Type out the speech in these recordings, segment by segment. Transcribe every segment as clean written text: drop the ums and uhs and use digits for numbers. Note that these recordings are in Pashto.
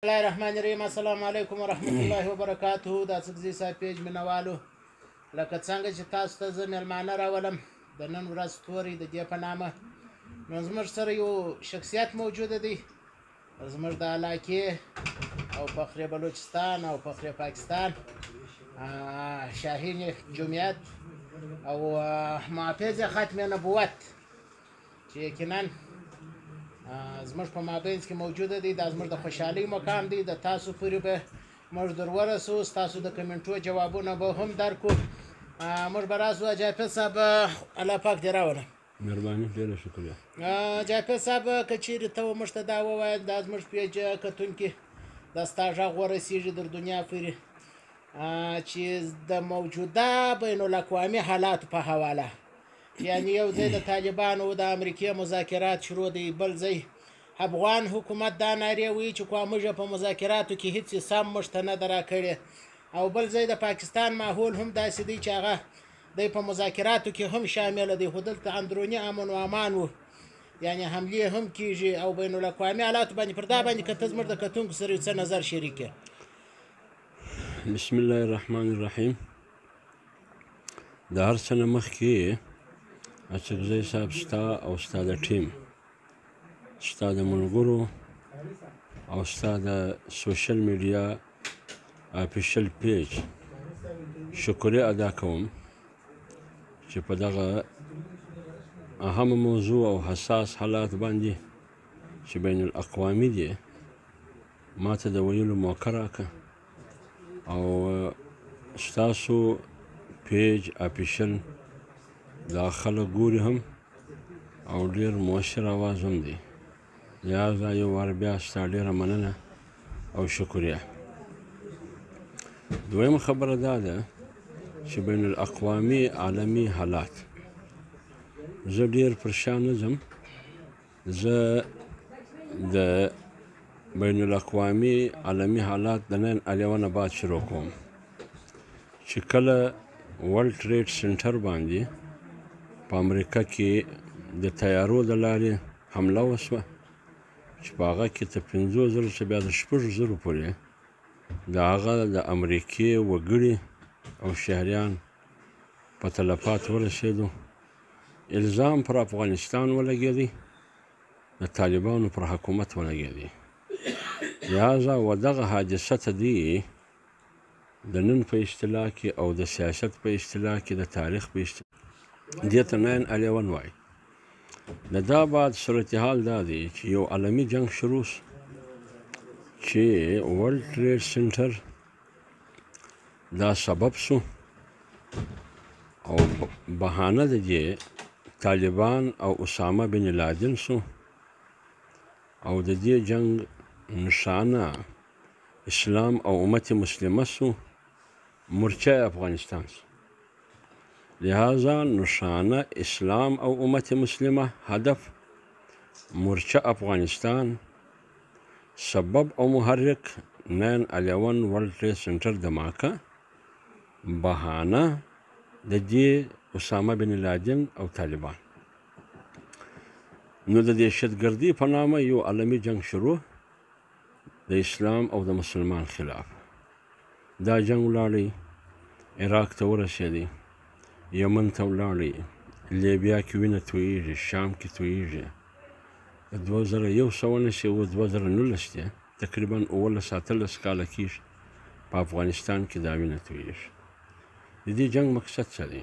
الله الرحمن الرحیم. السلام علیکم ورحمت الله وبرکاته. دا څګزي صاحب پیج مینوالو، لکه څنګه چې تاسو ته زه میلمانه راولم د نن ورځ ستوري د دې په نامه، نو زموږ سره یو شخصیت موجوده دی زموږ د علاقې او فخر بلوچستان او فخر پاکستان، شاهین جمعیت او محافظ ختم نبوت، چې یقینا زموږ په مابینځ کې موجوده دی. دا زموږ د خوشحالۍ مقام دی. د تاسو پورې به موږ در ورسو، ستاسو د کمنټو جوابونه به هم درکو. موږ به راسو. جاپر صاحب الله پاک دې راوله. مهرباني، ډېره شکریه. جاپر صاحب که چیرې ته موږ ته دا ووایې، دا زموږ پیج کتونکي دا ستا غږ ورسېږي در دنیا پورې، چې د موجوده بین الاقوامي حالاتو په حواله، یعنی یو ځای د طالبانو د امریکې مذاکرات شروع دی، بل ځای افغان حکومت دا نارې وایي چې کومه موږ په مذاکراتو کې هیڅ سم موږ ته نه ده راکړې، او بل ځای د پاکستان ماحول هم داسې دی چې هغه دی په مذاکراتو کې هم شامله دی، خو دلته اندروني امن و امان و، یعنی حملې هم کیږي او بین الاقوامي حالاتو باندې پر دا باندې که ته زموږ د کتونکو سره څه نظر شریکې؟ بسم الله الرحمن الرحیم. د هر څه نه مخکې اڅکزی صاحب ستا او ستا د ټیم، ستا د ملګرو او ستا د سوشل میډیا افیشل پیج شکریه ادا کوم چې په دغه اهم موضوع او حساس حالات باندې چې بین الاقوامي دي ما ته د ویلو موقع راکړه، او ستاسو پیج افیشل دا خلک ګوري هم او ډېر مؤثر اواز هم دی، لہذا یو وار بیا ستا ډېره مننه او شکریه. دویمه خبره دا ده چې بین الاقوامي عالمي حالات، زه ډېر پر شا نه ځم، زه د بین الاقوامي عالمي حالات د 9/11 بعد شروع کوم، چې کله ورلډ ټریډ سنټر باندې په امریکا کې د طیارو د لارې حمله وشوه، چې په هغه کې تر 50,000 څخه بیا د 6,000 پورې د هغه د امریکې وګړي او شهریان په تلفات ورسېدو. الزام پر افغانستان ولګېدی، د طالبانو پر حکومت ولګېدی، لہذا و دغه حادثه ته دی د نن په اصطلاح کې او د سیاست په اصطلاح کې د تاریخ په اصطلاح دې ته 9/11 وایي. د دا بعد صورتحال دا دی چې یو عالمي جنگ شروع شو، چې ورلډ ټریډ سنټر دا سبب شو، او بهانه د دې طالبان او اسامه بن لادن شو، او د دې جنگ نشانه اسلام او امت مسلمه شو، مورچه افغانستان شو. لہذا نشانه اسلام او امت مسلمه، هدف مورچه افغانستان، سبب او محرک 9/11 ورلډ ټریډ سنټر دماکه، بهانه د دې اسامه بن لادن او طالبان. نو د دهشتګردۍ په نامه یو عالمي جنگ شروع د اسلام او د مسلمان خلاف. دا جنگ ولاړی عراق ته ورسېدی، یمن ته ولاړی، لیبیا کې وینه تویېږي، شام کې تویېږي. 2001 نه شي اوس 2019 دی، تقریبا 17 کاله کېږي په افغانستان کې دا وینه تویېږي. د دې جنگ مقصد څه دی؟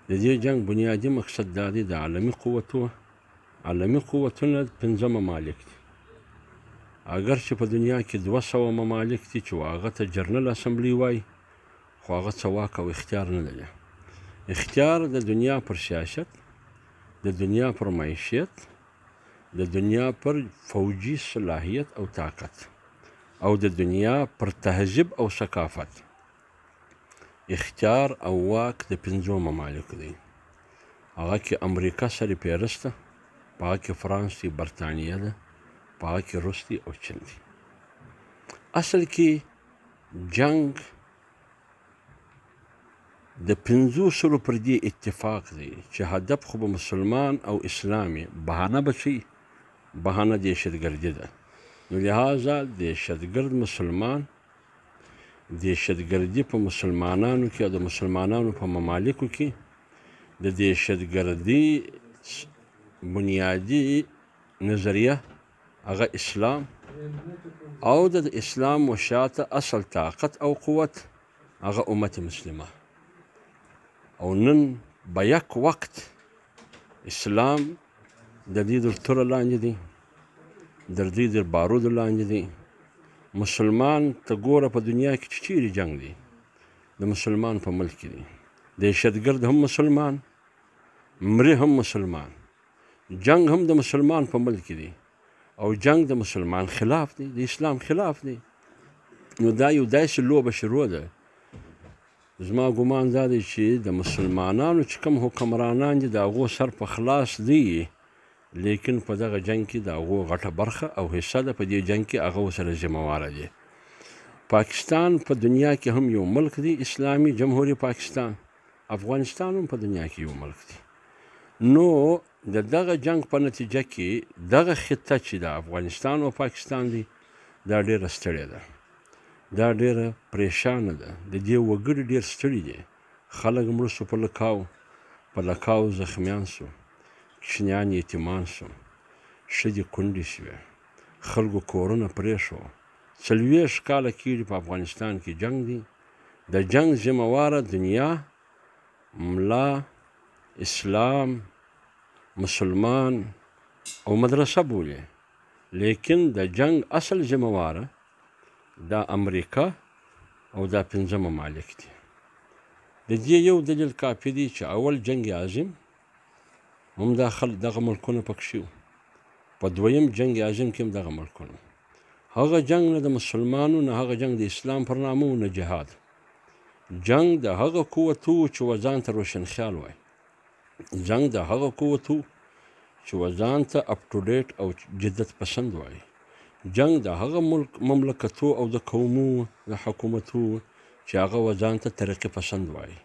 د دې جنگ بنیادي مقصد دا دی د عالمي قوتونه 15 ممالک دي، اگر چې په دنیا کې 200 ممالک دي چې هغه ته جنرال اسمبلی وایي، خو هغه څه واک او اختیار نه لري. اختیار د دنیا پر سیاست، د دنیا پر معیشت، د دنیا پر فوجي صلاحیت او طاقت، او د دنیا پر تهذیب او ثقافت اختیار او واک د 15 ممالک دی. هغه کې امریکا سره پیرسته، په هغه کې فرانس دی، برطانیه ده، په هغه کې روس دی او چین دی. اصل کې جنگ د 500 پر دې اتفاق دی چې هدف خو به مسلمان او اسلامي، بهانه به شي، بهانه دهشتګردي ده. نو لهذا دهشتګرد مسلمان دهشتګردي په مسلمانانو کې او د مسلمانانو په ممالکو کې د دهشتګردي بنیادي نظریه هغه اسلام او د اسلام وشاته اصل طاقت او قوت هغه امت مسلمه او نن به یک وخت اسلام د دې تر توره لاندې دی در دې تر بارودو لاندې دی مسلمان ته ګوره په دنیا کې چې چیرې جنگ دی د مسلمان په ملک کې دی دهشتګرد هم مسلمان مري هم مسلمان جنگ هم د مسلمان په ملک کې دی او جنگ د مسلمان خلاف دی د اسلام خلاف دی نو دا یو داسې لوبه شروع ده زما ګمان دا دی چې د مسلمانانو چې کوم حکمرانان دي د هغو سر په خلاص دی لیکن په دغه جنگ کې د هغو غټه برخه او حصه ده په دې جنگ کې هغه ورسره ذمهواره دي پاکستان په دنیا کې هم یو ملک دی اسلامي جمهوریت پاکستان افغانستان هم په دنیا کې یو ملک دی نو د دغه جنگ په نتیجه کې دغه خطه چې د افغانستان او پاکستان دی دا ډېره ستړې ده دا ډېره پریشانه ده د دې وګړي ډېر ستړي دي خلک مړه سو په لکاو زخمیان سو کوچنیان یتیمان سو ښځې کونډې شوې خلکو کورونه پرېښو 40 کاله کېږي په افغانستان کې جنگ دی د جنگ ذمهواره دنیا ملا اسلام مسلمان او مدرسه بولي لیکن د جنگ اصل ذمهواره دا امریکا او دا 5 ممالک دي د دې یو دلیل کافي دی چې اول جنگ عظیم هم دغه ملکونه پکې وو په دویم جنگ عظیم کې هم دغه ملکونه هغه جنگ نه د مسلمانو نه هغه جنگ د اسلام پر نامه نه جهاد جنگ د هغه قوتو چې وځان ته روشنخیال وای جنگ د هغه قوتو چې وځان ته اپ ټو ډیټ او جدت پسند وای جنگ د هغه مملکتو او د قومو د حکومتو چې هغه وځان ته ترقي پسند وای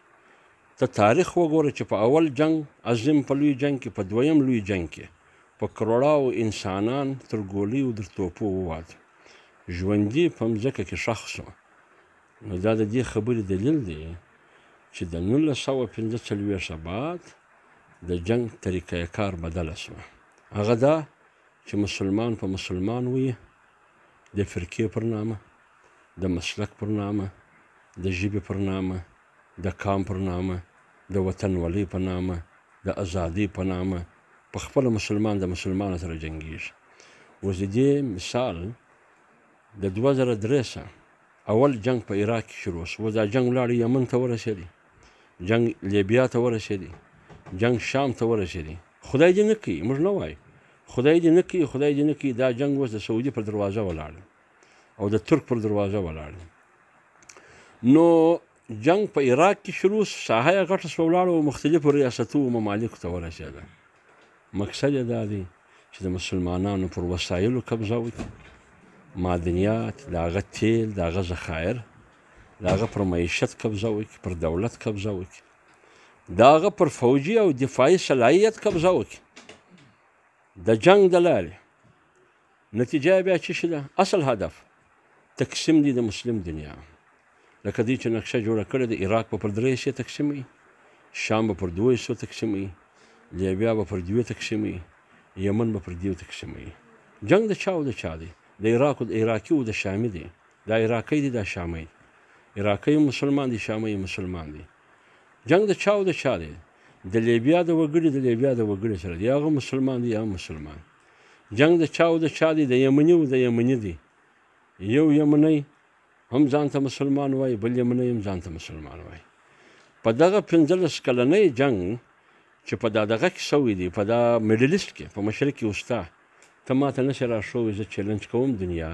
ته تاریخ وګوره چې په اول جنگ عظیم په لوی جنگ کې په دویم لوی جنگ کې په کروڑاو انسانان تر ګولۍ او در توپو ووت ژوندي په مځکه کې ښخ شو نو دا د دې خبرې دلیل دی چې د 1945 بعد د جنگ طریقه کار بدله شوه هغه دا چې مسلمان په مسلمان وي د فرقې پر نامه د مسلک پر نامه د ژبې پر نامه د قام پر نامه د وطنولۍ په نامه د ازادۍ په نامه په خپله مسلمان د مسلمان سره جنګیږي اوس د دې مثال د 2003 اول جنگ په عراق کې شروع شو دا جنگ ولاړ یمن ته ورسېدی جنگ لیبیا ته ورسېدی جنگ شام ته ورسېدی خدای دې نه کوي موږ نه وایو خدای دې نه کوي دا جنگ اوس د سعودي پر دروازه ولاړ او د ترک پر دروازه ولاړ نو جنگ په عراق کې شروع ساحه یې غټه سوه ولاړه او مختلفو ریاستو او ممالکو ته ورسېده مقصد یې دا دی چې د مسلمانانو پر وسایلو قبضه وکړي معدنیات د هغه تیل د هغه ذخایر د هغه پر معیشت قبضه وکړي پر دولت قبضه وکړي د هغه پر فوجي او دفاعي صلاحیت قبضه وکړي د جنگ د لارې نتیجه بیا څه شي ده اصل هدف تقسیم دی د مسلم دنیا لکه دې چې نقشه جوړه کړې د عراق به پر 3 حصې تقسیم وي شام به پر 2 حصو تقسیم وي لیبیا به پر 2 تقسیم وي یمن به پر 2 تقسیم وي جنگ د چا او د چا دی د عراقي او د شامي دی دا عراقي دی دا شامي عراقي مسلمان دی شامي مسلمان دی جنگ د چا او د چا دی د لیبیا د وګړي سره دی هغه مسلمان دی یا مسلمان جنگ د چا او د چا دی د یمني دی یو یمنی هم ځان ته مسلمان وای بل یمنی هم ځان ته مسلمان وای په دغه 15 کلنۍ جنگ چې په دغه کې سوی دی په دا میډلیسټ کې په مشرق کې وستا ته ماته نشي راشوی زه چیلنج کوم دنیا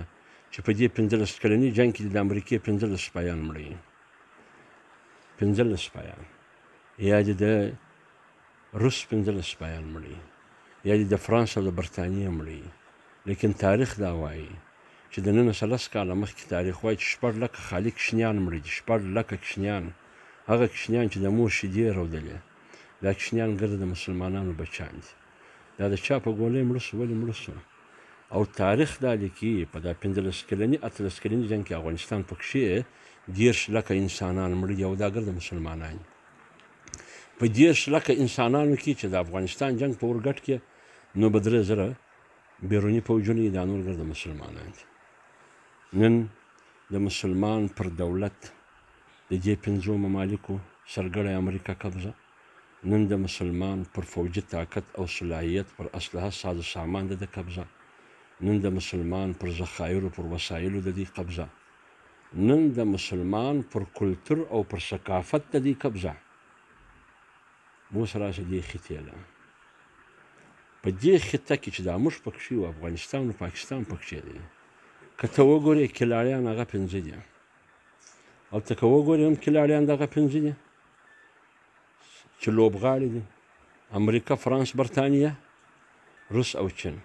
چې په دې 15 کلنۍ جنگ کې د امریکې 15 سپایان مړي 15 سپایان یا د روس 15 سپایان مړي یا د فرانس او د برتانیې مړي لیکن تاریخ دا وایي چې د 19 کاله مخکې تاریخ وایي چې 4 لکه خالي کوچنیان مړي دي 4 لکه کوچنیان هغه کوچنیان چې د مور شیدې رودلې دا کوچنیان ګرده د مسلمانانو بچیان دي دا د چا په ګولۍ مړه سو ولې مړه سو او تاریخ دا لیکي په دا 15 کلني 18 کلني جنګ کې افغانستان پکښې 10 لکه انسانان مړه دي او دا ګرد مسلمانان په 10 لکه انسانانو کې چې د افغانستان جنګ په اورګډ کې نو به 3,000 بیروني پوځونه دا نور ګرد مسلمانان دي. نن د مسلمان پر دولت د دې 5 ممالکو سرګړی امریکا قبضه، نن د مسلمان پر فوجي طاقت او صلاحیت پر اسلحه ساز سامان د قبضه، نن د مسلمان پر ذخایرو پر وسایلو د دې قبضه، نن د مسلمان پر کلتور او پر ثقافت د دې قبضه. اوس راشه دې خطې له په دې خطه کې چې دا موږ پکښې یو افغانستان او پاکستان پکښې دی، که ته وګورې کلاړیان هغه 5 دي او ته که وګورې هم کلاړیان دغه 5 دي چې لوبغاړي دي: امریکا، فرانس، برطانیه، روس او چین.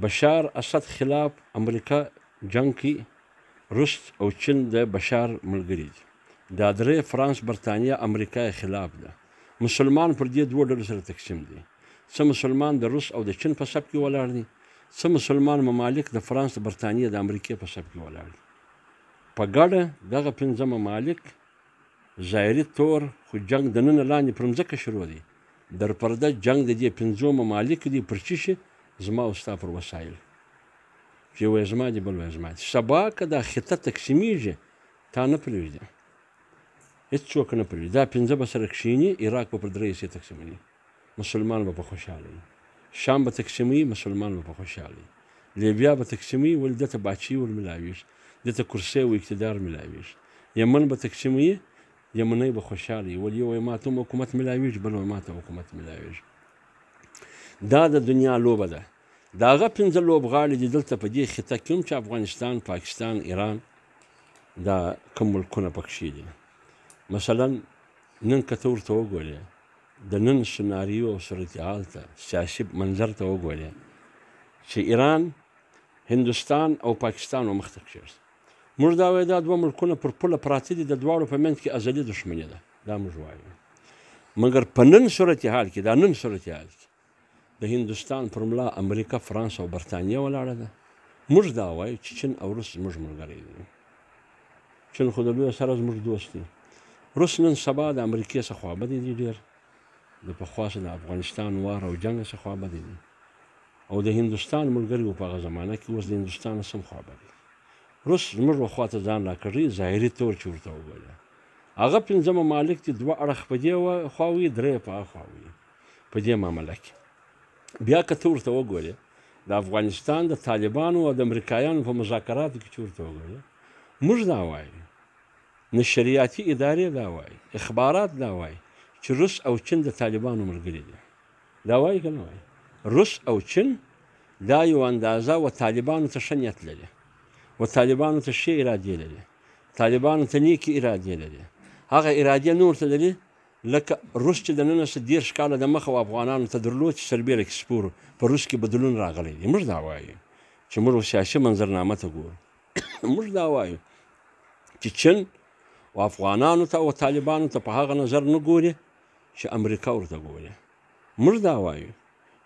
بشار اسد خلاف امریکا جنگ کې روس او چین د بشار ملګري دي. دا درې فرانس، برطانیه، امریکا خلاف ده. مسلمان پر دې 2 ډلو سره تقسیم دي. څه مسلمان د روس او د چین په صف کې ولاړ دي، څه مسلمان ممالک د فرانس، د برطانیه، د امریکې په صف کې ولاړ دي. په ګډه دغه 5 ممالک ظاهري طور خو جنگ د نن لاندې پر مځکه شروع دی، در پرده جنگ د دې 5 ممالکو دی پر چی شي؟ زما او ستا پر وسایل. چې یو زما دی بل زما دی. سبا که دا خطه تقسیمیږي تا نه پرېږدي، هېڅوک نه پرېږدي. دا 5 به سره کښېني، عراق به پر 3 حصې تقسیموي، مسلمان به په خوشحاله وي. شام به تقسیموي، مسلمان به په خوشحاله وي. لیبیا به تقسیموي، ولې دته باچي ور ملاویږي، دته کرسۍ او اقتدار ملاویږي. یمن به تقسیموي، یمنۍ به خوشحاله وي، ولې یو وایي ما ته هم حکومت ملاویږي، بل وایي ما ته حکومت ملاویږي. دا د دنیا لوبه ده. د هغه 5 لوبغاړي دي دلته په دې خطه کې هم چې افغانستان، پاکستان، ایران، دا کوم ملکونه پکښې دي. مثلا نن که ته ورته وګورې د نن سناریو او صورتحال ته، سیاسي منظر ته وګورې چې ایران، هندوستان او پاکستان مخ ته کښېږدي. موږ دا وایو دا 2 ملکونه پر پوله پراته دي، د دواړو په منځ کې ازلي دښمني ده. دا موږ وایو. مګر په نن صورتحال کې، دا نن صورتحال کې د هندوستان پر ملا امریکا، فرانس او برطانیه ولاړه ده. موږ دا وایو چې چین او روس زموږ ملګري دي. چین خو د لویه سره زموږ دوست دی. روس نن سبا د امریکې څخه خوابدي دي ډېر، د پخوا څخه د افغانستان وار او جنګ څخه خوابدي دي. او د هندوستان ملګري وو په هغه زمانه کې، اوس د هندوستان سم خوابدي. روس زموږ خواته ځان راکړي ظاهري طور چې ورته وګورې. هغه 5 ممالک دي، 2 اړخ په دې خوا وي، 3 په هغه خوا وي په دې معامله کې. بیا که ته ورته وګورې د افغانستان د طالبانو او د امریکایانو په مذاکراتو کې چې ورته وګورې، موږ دا وایو، نشریاتي ادارې دا وایي، اخبارات دا وایي چې روس او چین د طالبانو ملګري دي. دا وایي که نه وایي؟ روس او چین دا یو اندازه و طالبانو ته ښه نیت لري، و طالبانو ته ښې ارادې لري، طالبانو ته نیکې ارادې لري. هغه ارادې نور ته لري لکه روس چې د نن څخه 10 کاله د مخه افغانانو ته درلود چې سربیره کې سپور په روس کې بدلون راغلی دی. موږ دا وایو چې موږ سیاسي منظرنامه ته ګورو. موږ دا وایو چې چین و افغانانو ته او طالبانو ته په هغه نظر نه ګوري چې امریکا ورته ګوري. موږ دا وایو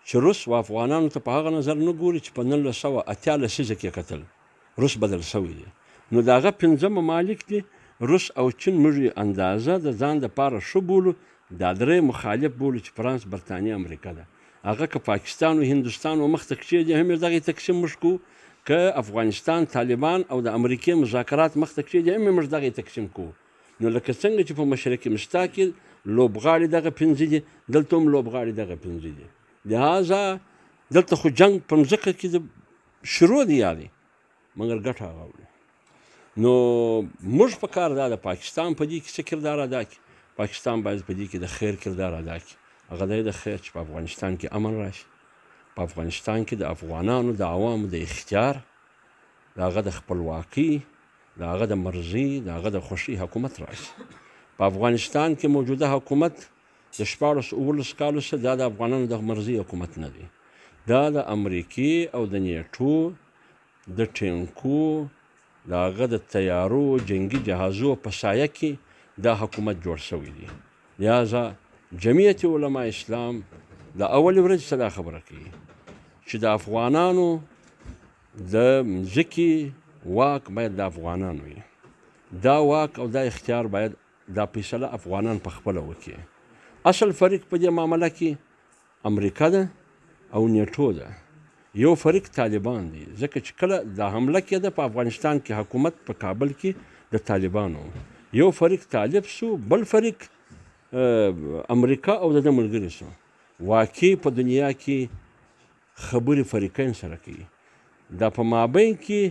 چې روس و افغانانو ته په هغه نظر نه ګوري چې په 1980 لسیزه کې کتل روس بدل شوی دی. نو د هغه 5 ممالک دي، روس او چین موږ اندازه د ځان دپاره ښه بولو، دا 3 مخالف بولو چې فرانس، برطانیه، امریکا ده. هغه که پاکستان او هندوستان و مخ ته کښېږدي هم یې دغې تقسیم موږ کوو، که افغانستان، طالبان او د امریکې مذاکرات مخ ته کښېږدي هم یې موږ دغې تقسیم کوو. نو لکه څنګه چې په مشرق مستا کې لوبغاړي دغه 5 دي، دلته هم لوبغاړي دغه 5 دي. لهذا دلته خو جنګ په مځکه کې شروع دی یادی، مګر ګټه هغه وړي. نو موږ په کار دا د پاکستان په دې کې څه کردار ادا کړي؟ پاکستان باید په دې کې د خیر کردار ادا کړي. هغه دی د خیر چې په افغانستان کې امن راشي، په افغانستان کې د افغانانو د عوامو د اختیار، د هغه د خپلواکي، د هغه د مرضي، د هغه د خوښۍ حکومت راشي. په افغانستان کې موجوده حکومت د 14-15 کالو څخه دا د افغانانو د مرضي حکومت نه دی. دا د امریکې او د نیټو د ټینکو، د هغه د تیارو جنګي جهازو په سایه کې دا حکومت جوړ شوی دی. لهذا جمعیت علما اسلام د اول ورځ څخه دا خبره کوي چې د افغانانو د مځکې واک باید د افغانانو وي. دا واک او دا اختیار باید دا فیصله افغانان په خپله وکړي. اصل فریق په دې معامله کې امریکا ده او نیټو ده. یو فریق طالبان دي، ځکه چې کله دا حمله کېده په افغانستان کې حکومت په کابل کې د طالبانو، یو فریق طالب سو، بل فریق امریکا او د ملګري سو. واقع په دنیا کې خبرې فریقین سره کوي. دا په مابین کې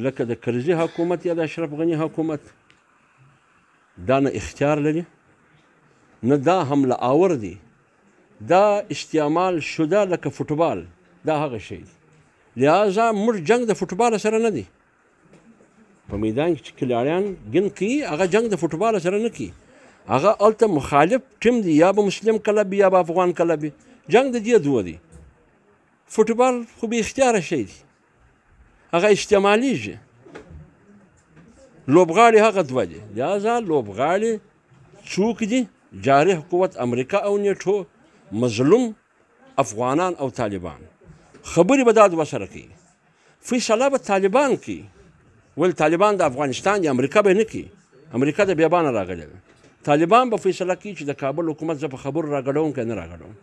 لکه د کرزي حکومت یا د اشرف غني حکومت دا نه اختیار لري نه دا حمله آور دي، دا استعمال شده لکه فوټبال، دا هغه شی دی. لہذا موږ جنگ د فوټبال سره نه دی. په میدان کې چې کلاړیان ګن کوي هغه جنگ د فوټبال سره نه کوي، هغه هلته مخالف ټیم دی، یا به مسلم کلب یا به افغان کلب. جنگ د دې دوه دی. فوټبال خو بې اختیاره شی دی، هغه استعمالیږي. لوبغاړي هغه دوه دي. لہذا لوبغاړي څوک دي؟ جارح قوت امریکا او نیټو، مظلوم افغانان او طالبان. خبرې به دا دوه سره کوي، فیصله به طالبان کوي. ول طالبان د افغانستان دي، امریکا به نه کوي. امریکا د بیابانه راغلی ده. طالبان به فیصله کوي چې د کابل حکومت زه په خبرو راګډوم که نه راګډوم.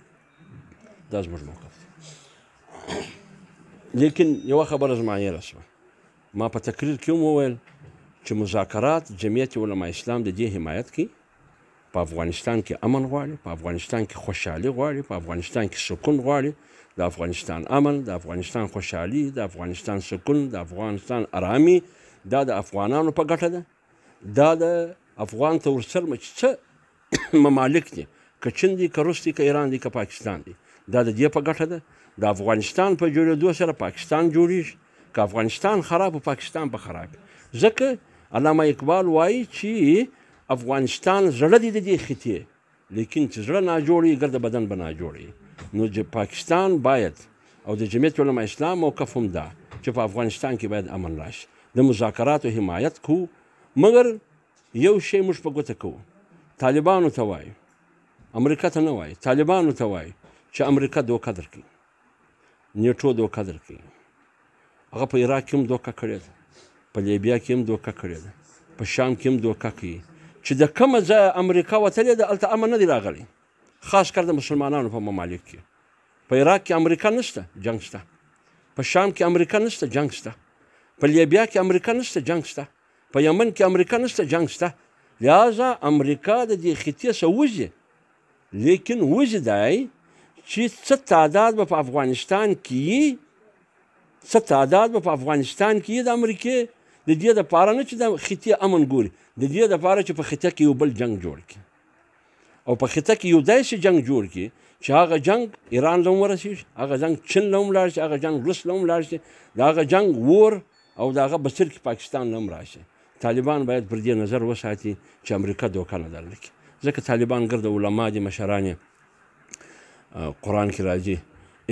دا زموږ موقف دی. لیکن یوه خبره زما هیره شوه. ما په تقریر کې هم وویل چې مذاکرات جمعیت علما اسلام د دې حمایت کوي. په افغانستان کې امن غواړي، په افغانستان کې خوشحالي غواړي، په افغانستان کې سکون غواړي. د افغانستان امن، د افغانستان خوشحالي، د افغانستان سکون، د افغانستان ارامي دا د افغانانو په ګټه ده. دا د افغان ته ورسره چې څه ممالک دي، که چین دي، که روس دي، که ایران دي، که پاکستان دي، دا د دې په ګټه ده. د افغانستان په جوړېدو سره پاکستان جوړېږي. که افغانستان خراب و پاکستان به خراب. ځکه علامه اقبال وایي چې افغانستان زړه دی د دې خطې، لیکن چې زړه ناجوړ وي ګرد بدن به ناجوړ وي. نو پاکستان باید او د جمعیت علما اسلام موقف هم ده چې په افغانستان کې باید امن راشي. د مذاکراتو حمایت کوو، مګر یو شی موږ په ګوته کوو. طالبانو ته وایو، امریکا ته نه وایي، طالبانو ته وایي چې امریکا دوکه درکوي، نیټو دوکه درکوي. هغه په عراق کې هم دوکه کړې ده، په لیبیا کې هم دوکه کړې ده، په شام کې هم دوکه کوي. چې د کومه ځایه امریکا وتلې ده هلته امن نه دی راغلی، خاص کر د مسلمانانو په ممالک کې. په عراق کې امریکا نشته، جنگ شته. په شام کې امریکا نشته، جنگ شته. په لیبیا کې امریکا نشته، جنگ شته. په یمن کې امریکا نشته، جنگ شته. لہذا امریکا د دې خطې څخه وځي، لیکن وځي دی چې څه تعداد به په افغانستان کې وي، څه تعداد به په افغانستان کې وي د امریکې. د دې دپاره نه چې د خطې امن ګوري، د دې دپاره چې په خطه کې یو بل جنگ جوړ کړي، او په خطه کې یو داسې جنگ جوړ کړي چې هغه جنگ ایران له هم ورسېږي، هغه جنگ چین له هم لاړ شي، هغه جنگ روس له هم لاړ شي، د هغه جنگ اور او د هغه بڅر کې پاکستان له هم راشي. طالبان باید پر دې نظر وساتي چې امریکا دوکه نه درلکي. ځکه طالبان ګرد علما دي، مشران یې. قرآن کې راځي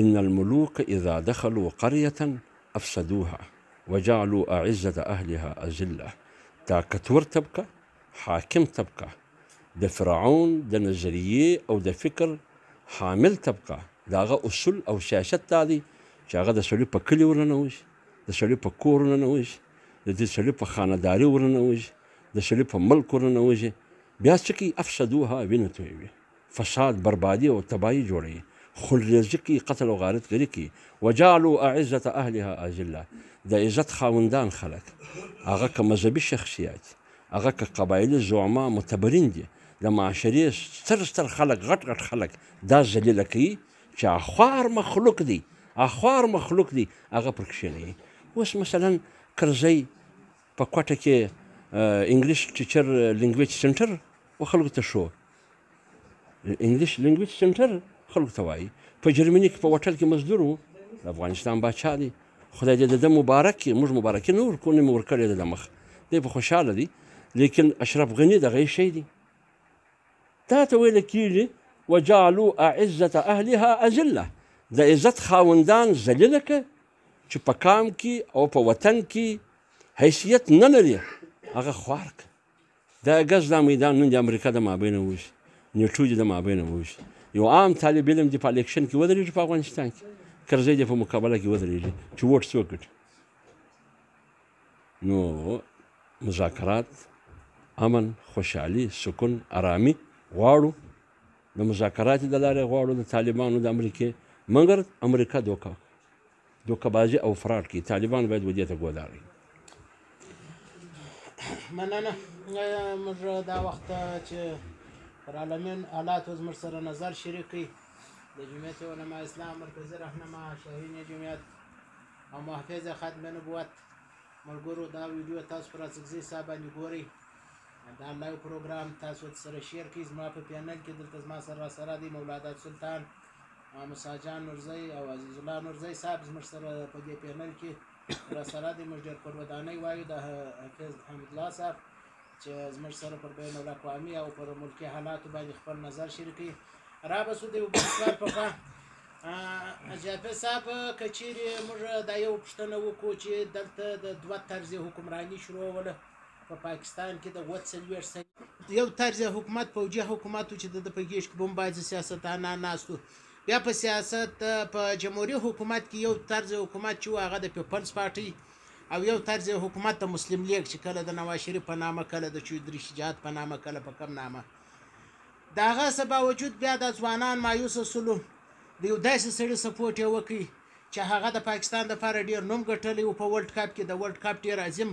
ان الملوک اذا دخلوا قرية افسدوها وجعلوا اعزة اهلها اذلة. طاقتور طبقه، حاکم طبقه، د فرعون د نظریې او د فکر حامل طبقه، د هغه اصول او سیاست دا دی چې هغه د سړي په کلي ورننوځي، د سړي په کور ورننوځي، د دې سړي په خانداري ورننوځي، د سړي په ملک ورننوځي. بیا څه کوي؟ افسدوها، وینه تویوي، فساد، بربادي او تباهي جوړوي، خونریزي کوي، قتل او غارتګري کوي. وجعلوا اعزة اهلها اذلة. د عزت خاوندان خلک، هغه که مذهبي شخصیات، هغه که قبایلي زعما متبرین دي، د معاشرې ستر خلک، غټ غټ خلک دا ذلیله کوي چې اخوار مخلوق دی، اخوار مخلوق دی، هغه پر کښېنوي. اوس مثلا کرزی په کوټه کې انګلیش ټیچر لینګویج سنټر و خلکو ته شو، انګلیش لینګویج سنټر خلکو ته وایي. په جرمني کې په هوټل کې مزدور و، د افغانستان باچا دی، خدای دې د ده مبارک کړي. موږ مبارکي نه ورکوو، نه مې ورکړې ده د مخ، دی په خوشحاله دی. لیکن اشرف غني دغه یې شی دی. دا ته ویل کېږي وجعلوا اعزة اهلها اذلة. د عزت خاوندان ذلیله که چې په کام کې او په وطن کې حیثیت نه لري، هغه خوار که. دا ګز دا میدان نن د امریکا د مابینه ووځي، نیټو دې د مابینه ووځي. یو عام طالب علم دې په الیکشن کې ودرېږي په افغانستان کې، کرزی دې په مقابله کې ودرېږي چې ووټ څوک ګټي. نو مذاکرات، امن، خوشحالي، سکون، ارامي غواړو. د مذاکراتو د لارې غواړو د طالبانو د امریکې، مګر امریکا دوکهبازي او فراډ کوي. طالبان باید ودې ته ګودار وي. مننه. موږ دا وخت چې پر عالمین حالاتو زموږ سره نظر شریک کړي د جمعیت علما اسلام مرکزي رهنما شاهین جمعیت او محافظ ختم نبوت ملګرو، دا ویډیو تاسو پر اڅکزي صاحب باندې ګورئ. دا لایو پروګرام تاسو سره شیر کړئ. زما په پینل کې دلته زما سره دی مولانا سلطان، موسی جان نورزی او عزیز الله نورزی صاحب زموږ سره په دې پینل کې راسره دی. موږ ډېر قربانۍ وایو د حافظ حمید الله صاحب چې زموږ سره پر بین الاقوامي او پر ملکي حالاتو باندې خپل نظر شریکوي. را به سو د یو بل سوال په خوا حافظ صاحب، که چیرې موږ دا یو پوښتنه وکړو چې دلته د دوه طرز حکمراني شروعوله په پاکستان کې د 40 سنې یو طرز حکومت پوجي حکومت چې د په ګیش کې بمبایز سیاستدانان ناستو، بیا په سیاست په جمهوریت حکومت کې یو طرز حکومت چې هغه د پیپلز پارټي او یو طرز حکومت د مسلم لیگ چې کله د نواز شریف په نامه، کله د چودري شجاعت په نامه، کله په کم نامه. د هغه څه باوجود بیا د ځوانان مایوس سلو د یو داسې سړي سپورټ یې وکړي چې هغه د پاکستان دپاره ډېر نوم ګټلی و. په ورلډ کپ کې د ورلډ کپ ډېر عظیم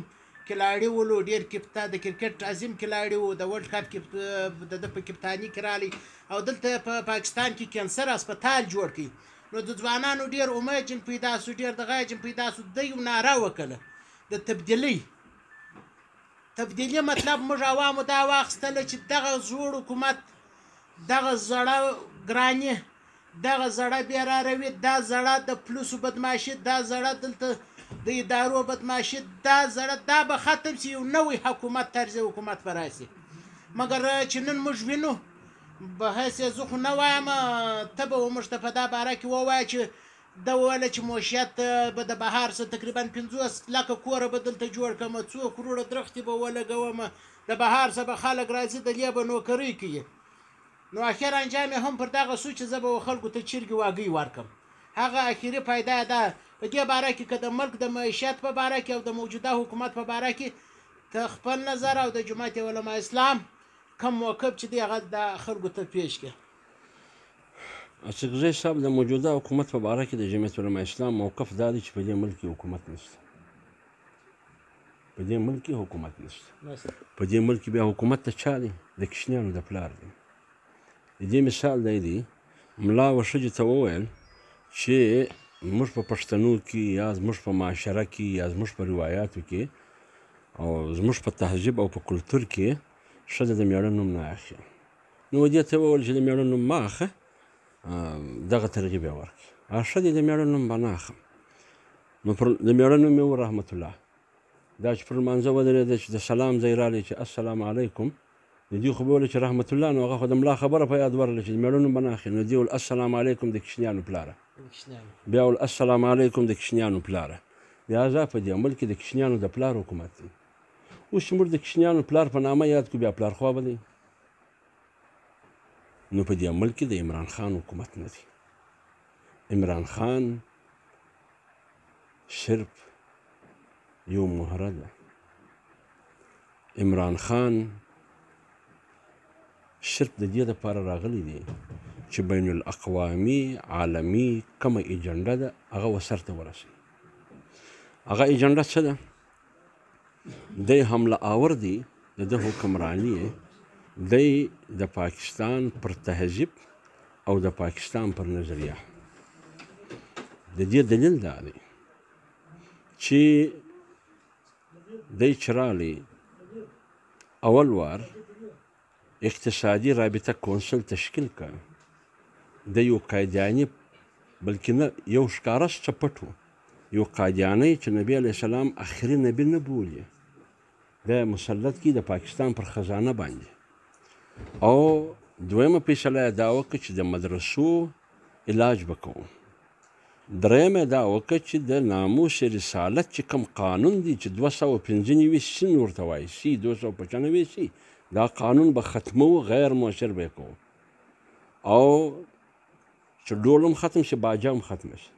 کلاړي ولو، ډېر د کرکټ عظیم کلاړي و. د ورلډ کپ کې د په کپتاني کې رالی او دلته په پاکستان کې کینسر هسپتال جوړ کړي. نو د ځوانانو ډېر امید جن پیدا سو، ډېر دغه جن پیدا سو. د یو ناره وکړه د تبدیلي مطلب موږ عوامو دا واخیستله چې دغه زوړ حکومت، دغه زړه ګراني، دغه زړه بیراروي، دا زړه د پلوسو بدماشي، دا زړه دلته د ادارو بدماشي، دا زړه دا به ختم شي. یو نوی حکومت، طرز حکومت به راشي. مګر چې نن موږ وینو به هسې زه خو نه وایم، ته به موږ ته په دا باره کې ووایه چې ده وویله چې معیشت به د بهار څه تقریبا 50 لکه کوره به دلته جوړ کړم، 2 کروړه درختې به ولګوم، د بهار څه به خلک راځي دلې به نوکرۍ کوي. نو اخر انجام هم پر دغه سو چې زه به خلکو ته چرګې واګۍ ورکړم. هغه اخري پیدا ده. په دې باره کې که د ملک د معیشت په باره کې او د موجوده حکومت په باره کې ته خپل نظر او د جمعیت علما اسلام کم موقف چې دی هغه د خلکو ته پیش کړه. اڅکزي صاحب، د موجوده حکومت په باره کې د جمعیت علما اسلام موقف دا دی چې په دې ملک کې حکومت نشته. په دې ملک کې حکومت نشته. په دې ملک کې بیا حکومت د چا دی؟ د کشنیانو د پلار دی. د دې مثال دی ملا و ښځې ته وویل چې موږ په پښتنو کې یا زموږ په معاشره کې یا زموږ په روایاتو کې او زموږ په تهذیب او په کلتور کې ښځه د میړه نوم نه اخلي. نو دې ته وویل چې د میړه نوم مه اخله، دغه ترغیب یې ورکړي. ښه دی، د میړه نوم به نه اخلم. نو د میړه نوم یې و رحمت الله. دا چې پر لمانځه ودرېده چې د سلام ځای رالی چې السلام علیکم، د دې خو به ویله چې رحمت الله، نو هغه خو د ملا خبره په یاد ورله چې د میړه نوم به نه اخلي. نو دې ویل السلام علیکم د کشنیانو پلاره، بیا ویل السلام علیکم د کشنیانو پلاره. لهذا په دې عمل کې د کشنیانو د پلار حکومت دی. اوس چې موږ د کشنیانو پلار په نامه یاد کړو، بیا پلار خوا به دی. نو په دې عمل کې د عمران خان حکومت نه دی. عمران خان صرف یو مهره ده. عمران خان صرف د دې دپاره راغلی دی چې بین الاقوامي عالمي کومه ایجنډه ده هغه وسرته ورسوي. هغه ایجنډه څه ده؟ دی حمله آور دی، د ده حکمراني دی د پاکستان پر تهذیب او د پاکستان پر نظریه. د دې دلیل دا دی چې دی چې رالی اول وار اقتصادي رابطه کونسل تشکیل کړ. د یو قادیاني، بلکې نه یو ښکاره چپټ و، یو قادیانی چې نبی علیه السلام آخري نبی نه بولي، دا مسلط کی د پاکستان پر خزانه باندې. او دویمه فیصله یې دا وکړه چې د مدرسو علاج به کوو. درېیمه یې دا وکړه چې د ناموس رسالت چې کوم قانون دی چې 295 سین ورته وایي، سی 295 سی، دا قانون به ختمو، غیر مؤثر به یې کوو. او چې ډول هم ختم شي، باجه هم ختمه شي.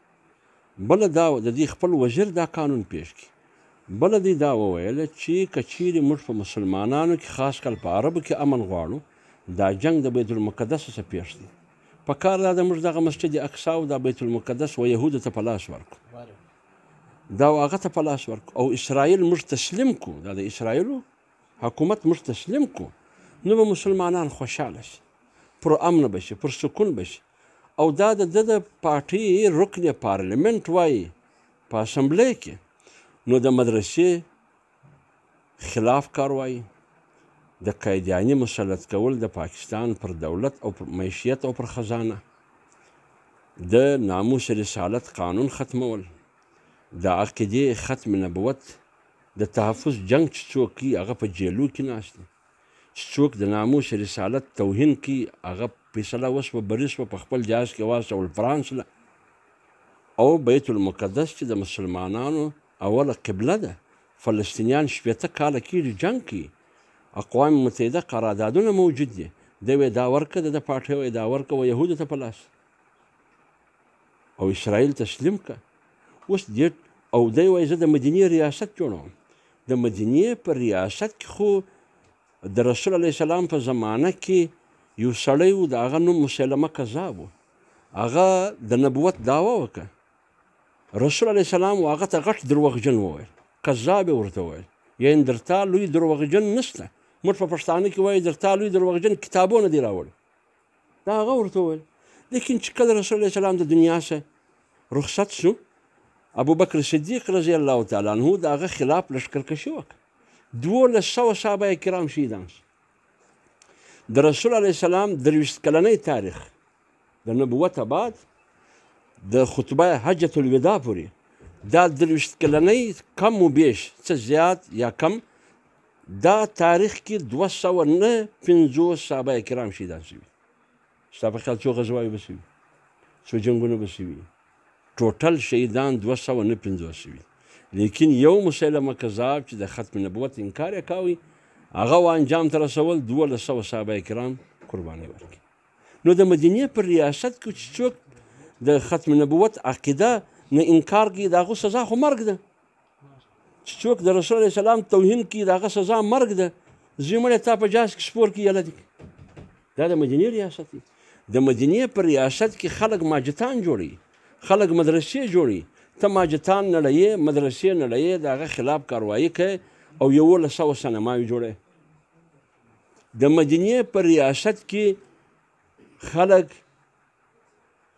بله دا د دې خپل وزیر دا قانون پیش کړي. بله دی دا وویله چې که چیرې موږ په مسلمانانو کې خاص کل په عربو کې امن غواړو دا جنگ د بیت المقدس څخه پیښ دی په کار دا د موږ دغه مسجد اقصا او د بیت المقدس و یهودو ته په لاس ورکړو دا هغه ته په لاس ورکړو او اسرائیل موږ تسلیم کو دا د اسرائیلو حکومت موږ تسلیم کو نو به مسلمانان خوشحاله شي پر امن بشي پر سکون بشي او دا د د پارټي رکن پارلمنت وایي په اسمبلی کې نو د مدرسې خلاف کار وایي د قیدیاني مسلط کول د پاکستان پر دولت او پر معیشت او پر خزانه د ناموس رسالت قانون ختمول د عقیدې ختم نبوت د تحفظ جنگ چې څوک کوي هغه په جیلو کې ناست دی چې څوک د ناموس رسالت توهین کوي هغه فیصله وشوه بري شوه په خپل جهاز کې واستول فرانس له او بیت المقدس چې د مسلمانانو اوله قبله ده فلسطینیان 18 کاله کېږي جنګ کوي اقوام متحده قراردادونه موجود دي دی وایي دا ورکړه د پارټۍ وایي دا ورکړه و یهودو ته په لاس او اسرائیل تسلیم کړه اوس دې او دی وایي زه د مدینې ریاست جوړوم د مدینې په ریاست کې خو د رسول علیه السلام په زمانه کې یو سړی و د هغه نوم مسلمه کذاب و هغه د نبوت دعوه وکړه رسول علیه السلام و هغه ته غټ دروغجن وویل کذاب یې ورته وویل یعنې در تا لوی دروغجن نشته موږ په پښتانه کې وایي در تا لوی دروغجن کتابونه دي راوړي دا هغه ورته وویل لیکن چې کله رسول علیه السلام د دنیا څخه رخصت شو ابوبکر صدیق رضی الله تعالی عنه د هغه خلاف لښکرکشي وکړه 1200 صحابه کرام شهیدان د رسول علیه السلام 23 کلنی تاریخ د نبوت بعد د خطبه حجة الوداع پورې دا 23 کلنی کم و بیش څه زیات یا کم دا تاریخ کې 250 صحابه کرام شهیدان شوي ستا په خیال څو غزواوې به شوي څو جنګونه به شوي ټوټل شهیدان 250 شوي لیکن یو مسلمه کذاب چې د ختم نبوت انکار یې کوي هغه و انجام ته رسول 1200 صحابه کرام قرباني ورکړي نو د مدینې پر ریاست کې چې څوک د ختم نبوت عقیده نه انکار کوي د هغو سزا خو مرګ ده چې څوک د رسول علیه السلام توهین کوي د هغه سزا مرګ ده زوی مړی تا په جهاز کې سپور کړي یله دي دا د مدینې ریاست دی د مدینې په ریاست کې خلک ماجتان جوړوي خلک مدرسې جوړوي ته ماجتان نړوي مدرسې نړوي د هغه خلاف کاروایي کوي او 1100 سینماوې جوړوي د مدینې په ریاست کې خلک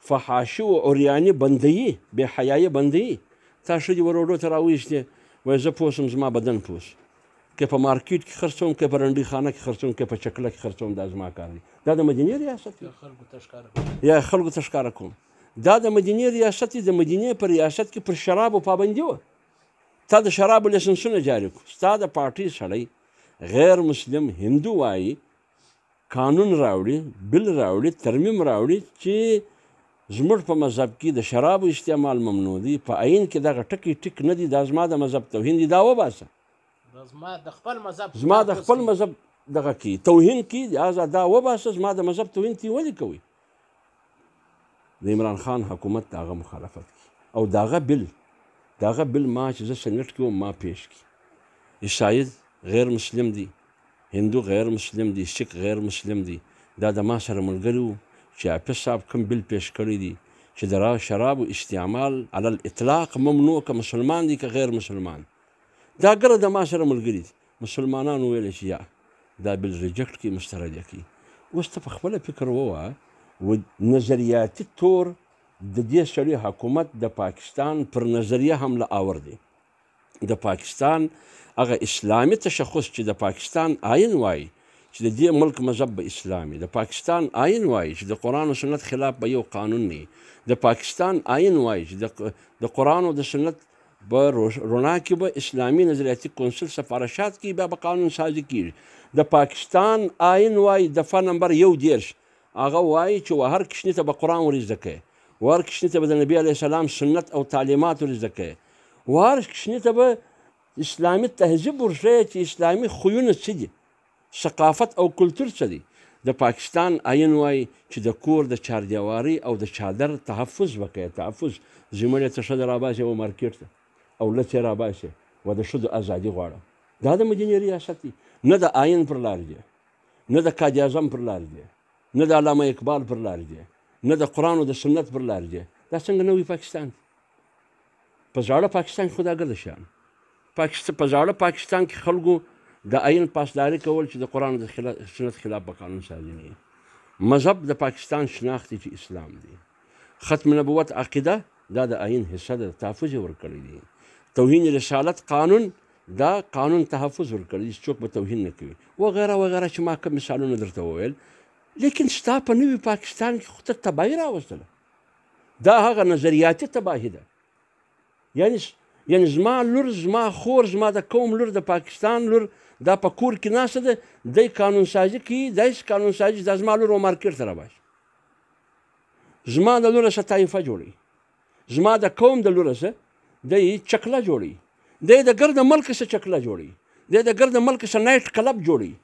فحاشي و عریاني بندوي بې حیایي بندوي تا ښځې ورورو ته راویستې وایي زه پوه شم زما بدن پوه که په مارکیټ کې خرڅوم که په رنډۍ خانه کې خرڅوم که په چکله کې خرڅوم دا زما کار دی دا د مدینې ریاست دی یا خلکو ته ښکاره کوم دا د مدینې ریاست دی د مدینې په ریاست کې پر شرابو پابندي وه تا د شرابو لایسنسونه جاري کړو ستا د پارټۍ سړی غیر مسلم هندو وایي قانون راوړي بل راوړي ترمیم راوړي چې زموږ په مذهب کې د شرابو استعمال ممنوع دی په عین کې دغه ټکي ټیک نه دي دا زما د مذهب توهین دی دا وباسه زما د خپل مذهب دغه کې توهین کې لهذا دا وباسه زما د مذهب توهین تی ولې کوي د عمران خان حکومت د هغه مخالفت کوي او دغه بل ما چې زه سنټ کې وم ما پیش کړي عیسائی غیر مسلم دی هندو غیر مسلم دی سیک غیر مسلم دی دا د ما سره ملګري وو چې حافظ صاحب کوم بل پیش کړی دی چې د شرابو استعمال علی الاطلاق ممنوع که مسلمان دی که غیر مسلمان دا ګره د ما سره ملګري دي مسلمانانو ویلی چې یا دا بل ریجکټ کړي مسترده کړي اوس ته په خپله فکر ووایه و نظریاتي طور د دې سړي حکومت د پاکستان پر نظریه حمله آور دی د پاکستان هغه اسلامي تشخص چې د پاکستان آئین وایي چې د دې ملک مذهب به اسلامي د پاکستان آئین وایي چې د قرآن و سنت خلاف به یو قانون نه د پاکستان آئین وایي چې د قرآن او د سنت په رڼا کې به اسلامي نظریاتي کونسل سفارشات کې بیا به قانون سازي کېږي د پاکستان آئین وایي دفعه نمبر 110 هغه وایي چې هر کشني ته به قرآن ور زده کوي هر کشني ته به د نبي علیه السلام سنت او تعلیمات ور زده کوي هر کشني ته به اسلامي تهذیب ورښیي چې اسلامي خویونه څه دي ثقافت او کلتور څه دی د پاکستان آئین وایي چې د کور د چاردیواري او د چادر تحفظ وکړي تحفظ زموږ ته ښځه راباسي او مارکیټ ته او لڅې راباسي و د ښځو ازادي غواړم. دا د مدینې ریاست دی، نه د آین پر لار دی، نه د قائد اعظم پر لار دی، نه د علامه اقبال پر لار دی، نه د قرآن او د سنت پر لار دی. دا څنګه نوی پاکستان دی؟ په زاړه پاکستان کې خو دا ګرده شیان، په زاړه پاکستان کې خلکو د آین پاسداري کول چې د قرآن او د سنت خلاف به قانون سازي نه وي. مذهب د پاکستان شناخت دی چې اسلام دی. ختم نبوت عقیده دا د آین حصه ده، تحفظ یې ورکړی دی. توهین رسالت قانون دا قانون تحفظ ورکړی دی چې څوک به توهین نه کوي وغیره وغیره چې ما کوم مثالونه درته وویل. لیکن ستا په نوي پاکستان کې خو ته تباهي راوستله. دا هغه نظریاتي تباهي ده. یعنی زما لور، زما خور، زما د قوم لور، د پاکستان لور دا په کور کې ناسته ده، دی قانون سازي کوي، داسې قانون سازي دا زما لور و مارکېټ ته راباسي. زما د لوره څه طایفه جوړوي، زما د قوم د لوره څه دی چکله جوړوي، دی د ګرد ملک څه چکله جوړوي، دی د ګرد ملک څه نایټ کلب جوړوي.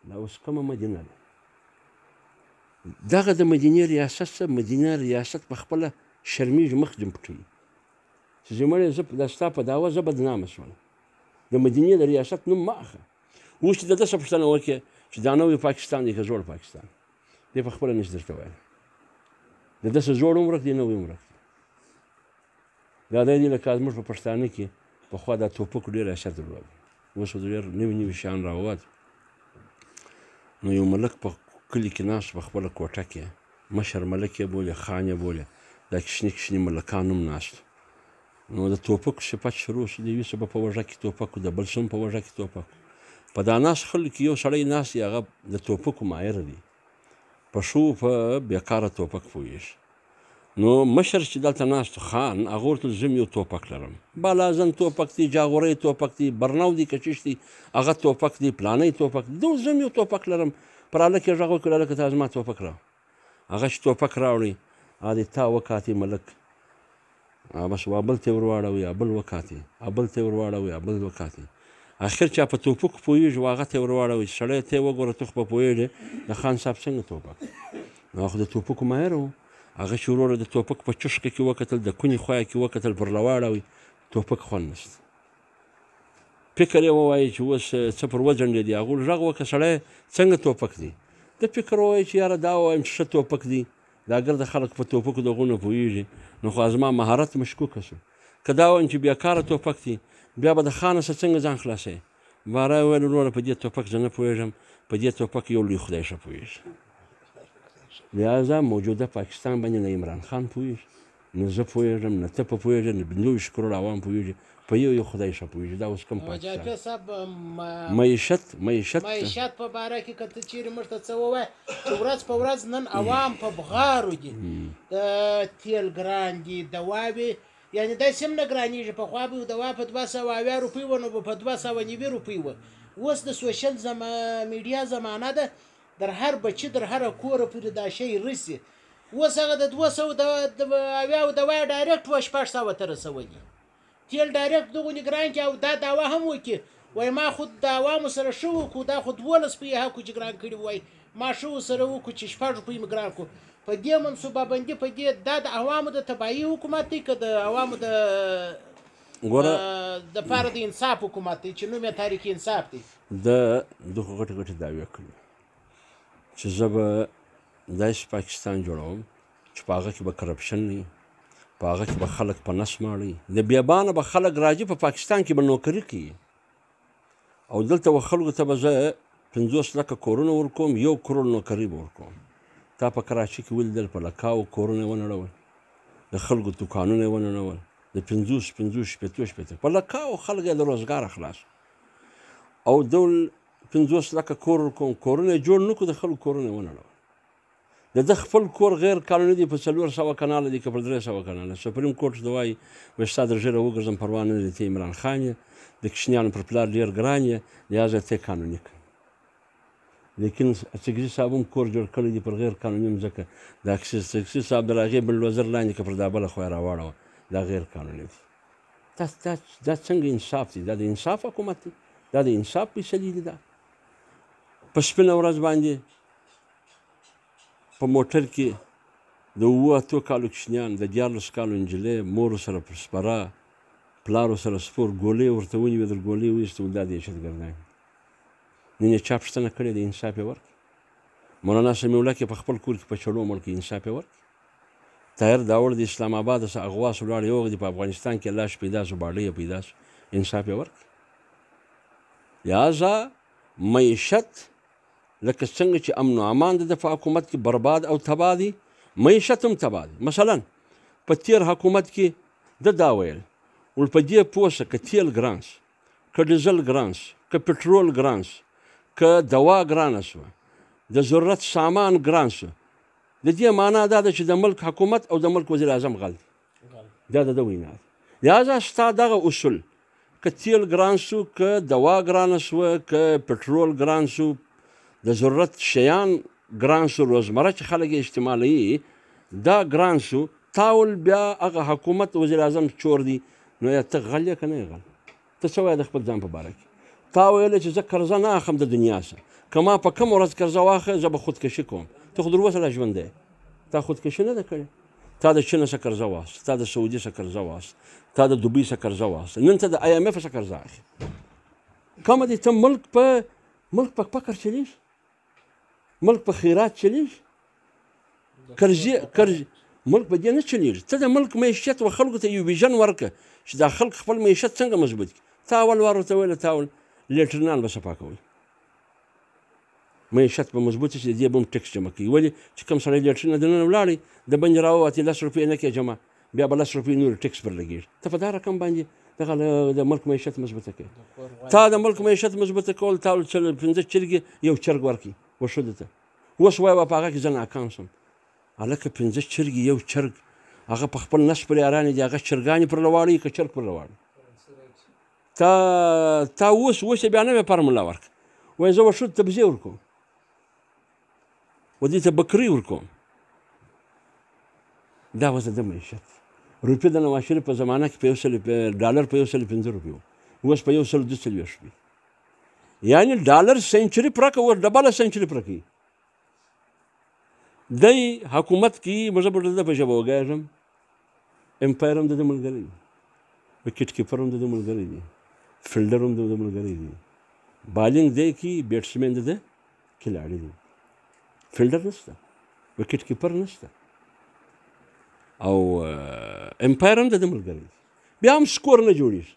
دا اوس کومه مدینه ده؟ دغه د مدینې ریاست څه مدینه ریاست په خپله شرمېږي، مخ دې پټوي چې زمړې زه دا ستا په دعوه زه بدنامه شوم. د مدینې د ریاست نوم مه اخله. اوس چې د ده څه پوښتنه وکړې چې دا نوی پاکستان دی که زوړ پاکستان دی، په خپله نشي درته ویلی. د ده څه زوړ هم ورک دی، نوی هم ورک دی. دا دی لکه زموږ په پښتانه کې پخوا دا توپکو ډېر حیثیت درلود، اوس خو ډېر نوي نوي شیان راووت. نو یو ملک په کلي کې ناست په خپله کوټه کې، مشر ملک یې بولي، خان یې بولي، دا کشني کشني ملکان هم ناست. نو د توپک صفت شروع شو، د یوه څه به په وژه کې توپک و، د بل څه هم په وژه کې توپک. په دا ناست خلکو کې یو سړی ناست دی، هغه د توپکو ماهر دی، په ښو په بېکاره توپک پوهېږي. نو مشر چې دلته ناست خان هغه ورته زه یو توپک لرم، بالازن توپک دی، جاغوری توپک دی، برنو دی که چیش دی، هغه توپک دی، پلانی توپک دی. ده زه یو توپک لرم. پر هلک یې غږ وکړ، هلکه تا زما توپک راوړ. هغه چې توپک راوړی هغه دی تا وکاتې ملک، بس وا بل ته یې ورواړوي، یا بل وکاتې، بل ته یې ورواړوي، یا بل وکاتې. اخر چا په توپک پوهېږي هغه ته یې ورواړوي. سړی ته یې وګوره ته خو به پوهېږې د خان صاحب څنګه توپک. نو هغه خو د توپکو ماهر و. هغه چې وروره د توپک په چشکه کې وکتل، د کونې خوا کې وکتل، پر لواړوي، توپک خوند نشته. فکر یې ووایي چې اوس څه پر وځنډېدي. هغه غږ وکړه سړی څنګه توپک دی؟ د فکر ووایي چې یاره دا ووایم چې ښه توپک دی، دا ګرده خلک په توپکو دغو نه پوهېږي، نو خو زما مهارت مشکوکه شو. که دا وایم چې بیکاره توپک دی بیا به د خانه څه څنګه ځان خلاصوي؟ باره یې وویل وروره په دې توپک زه نه پوهېږم، په دې توپک یو لوی خدای ښه پوهېږي. لہذا موجوده پاکستان باندې نه عمران خان پوهېږي، نه زه پوهېږم، نه ته په پوهېږې، نه 25 کروړ عوام پوهېږي، په یو خدای ښه پوهېږي. دا اوس کوم پاکستان؟ جاپي صاحب معیشت په باره کې که ته چېرې موږ ته څه ووایې چې ورځ په ورځ نن عوام په بغارو دي، د تیل ګران دي، دواوې یعنې داسې هم نه ګرانېږي. پخوا به دوا په 280 روپۍ وه، نو به په 290 روپۍ وه. اوس د سوشل میډیا زمانه ده، در هر بچي در هر کوره پورې دا شی رسي. اوس هغه د 280 دوا ډایرکټ و 600 ته رسولي، تیل ډایرکټ دغونې ګران کړي. او دا دعوا هم وکړي وایي ما خو د عوامو سره ښه وکړو، دا خو 12 روپۍ هکو چې ګران کړي، وایي ما ښه ورسره وکړو چې 6 روپۍ مې ګران کړو. په دې منصوبه بندي، په دې دا د عوامو د تباهي حکومت دی که د عوامو د پاره د انصاف حکومت دی چې نوم یې تحریک انصاف دی؟ دغه غټې غټې دعوې کړي چې زه به داسې پاکستان جوړوم چې په هغه کې به کرپشن نه وي، په هغه کې به خلک په نس ماړوي، د بیابانه به خلک راځي، په پاکستان کې به نوکري کوي. او دلته به خلکو ته به زه 50 لکه کورونه ورکوم، 1 کروړ نوکري به ورکوم. تا په کراچي کې ولیدل په لکاو کورونه یې ونړول، د خلکو دوکانونه یې ونړول، د 50 شپېته په لکاو خلک یې د روزګاره خلاص. او دول 50 لکه کور ورکوم، کورونه یې جوړ نه کړو، د خلکو کورونه یې ونړول. د ده خپل کور غیر قانوني دی، په 400 کناله دی که په 300 کناله. سپریم کورټ ته وایي وایي ستا در ژره وګرځم پروا نه لري، ته عمران خان یې، د کشنیانو پر پلار ډېر ګران یې، لهذا ته قانوني کړه. لیکن اڅکزي صاحب هم کور جوړ کړی دی پر غیر قانوني مځکه. د اڅکزي صاحب د هغې بلډوزر لاندې که پر دا بله خوا یې راواړوه، دا غیر قانوني دی. دا څنګه انصاف دی؟ دا د انصاف حکومت دی؟ دا د انصاف فیصلې دي؟ دا په سپینه ورځ باندې په موټر کې د 7 کالو کوچنیان، د 14 کالو نجلۍ، مور سره پر سپره پلار ورسره سپور ګولۍ ورته ونیوې در ګولۍ وایستې ویل دا دهشتګردان نن یې چا پوښتنه کړې ده انصاف یې ورکړي مولانا سمیع الله کې په خپل کور کې په چړو مړ کړي انصاف یې ورکړي طاهر داوړ د اسلام آباد څخه اغواس ولاړ یو وخت په افغانستان کې لاش پیدا شو باډۍ یې پیدا شو انصاف یې ورکړي لہذا معیشت لکه څنګه چې امن و امان د په حکومت کې برباد او تباه دي معیشت هم تباه دي مثلا په تیر حکومت کې ده دا ویل ول په دې پوه شه که تیل ګران شي که ډیزل ګران شي که پټرول ګران شي که دوا ګرانه شوه د ضرورت سامان ګران شو د دې معنا دا ده چې د ملک حکومت او د ملک وزیر اعظم غل دی دا د ده وینا ده لهذا ستا دغه اصول که تیل ګران شو که دوا ګرانه شوه که پټرول ګران شو د ضرورت شیان ګران شو روزمره چې خلک یې استعمالوي دا ګران شو تا ول بیا هغه حکومت وزیر اعظم چور دی نو یا ته غل یې که نه یې غل ته څه وایې د خپل ځان په باره کې تا ویلی چې زه قرضه نه اخلم د دنیا څخه که ما په کوم ورځ قرضه واخلې زه به خودکشي کوم ته خو در اوسه لا ژوندی تا خودکشي نه ده کړې تا د چین څخه قرضه واخیست تا د سعودي څخه قرضه واخیست تا د دوبۍ څخه قرضه واخیست نن ته د IMF څخه قرضه اخلي کومه دی ته ملک په فقر چلیږي ملک په خیرات چلیږي قرضې ملک په دې نه چلیږي ته د ملک معیشت و خلکو ته یو ویژن ورکړه چې دا خلک خپل معیشت څنګه مضبوط کړي تا اول وار ورته ویله تا اول لیټرنان به صفا کوئ معیشت به مضبوط شي د دې به هم ټکس جمع کوي ولې چې کوم سړی لیټرین نه دننه ولاړی د بندې راووتې 10 روپۍ نه کې جمع بیا به 10 روپۍ نور ټکس پر لګېږي ته په دا رقم باندې دغه د ملک معیشت مضبوطه کوي تا د ملک معیشت مضبوطه کول تا 15 چرګې یو چرګ ورکړي وښودو ته اوس وایه په هغه کې زه ناکام شم هلکه 15 چرګې یو چرګ هغه په خپل نس پورې ارانې دي هغه چرګانې پر لواړي که چرګ پر لواړي تا اوس یې بیا نوې فارموله ورکړه وایي زه وښود ته بزې ورکوم و دې ته بکرۍ ورکوم دا وه د معیشت روپیې د نواز شریف په زمانه کې ډالر په 105 روپۍ و اوس په 142 روپۍ یعنې ډالر سنچري پوره کوي اوس ډبله سنچري پوره کوي دی حکومت کې زه به د په ژبه وګاږم امپایر هم د ده ملګری دی وکټ کیپر هم د ده ملګری دی فیلډر هم د ده ملګری دی بالینګ دی کې بیټسمین د ده کلاړي دی فیلډر نشته وکټ کیپر نشته او امپایر هم د ده ملګری دی بیا هم سکور نه جوړېږي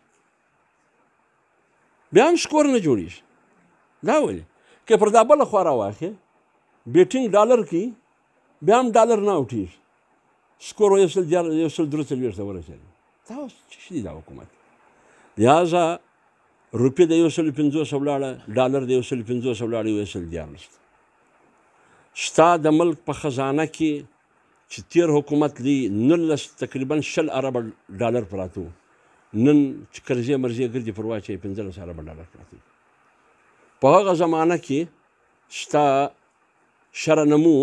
دا ولې که پر دا بله خوا راواخې بیټینګ ډالر کې بیا هم ډالر نه اوټېږي سکور 143 ته ورسېږي دا اوس څه شي دی دا حکومت لهذا روپیې د 150 ولاړه ډالر د 150 ولاړه 114 ستا د ملک په خزانه کې چې تیر حکومت دی 19 تقریبا 20 اربه ډالر پراته نن چې قرضې مرضې ګرځي پر واچوي 15 اربه ډالر پراته په هغه زمانه کې ستا شره نمو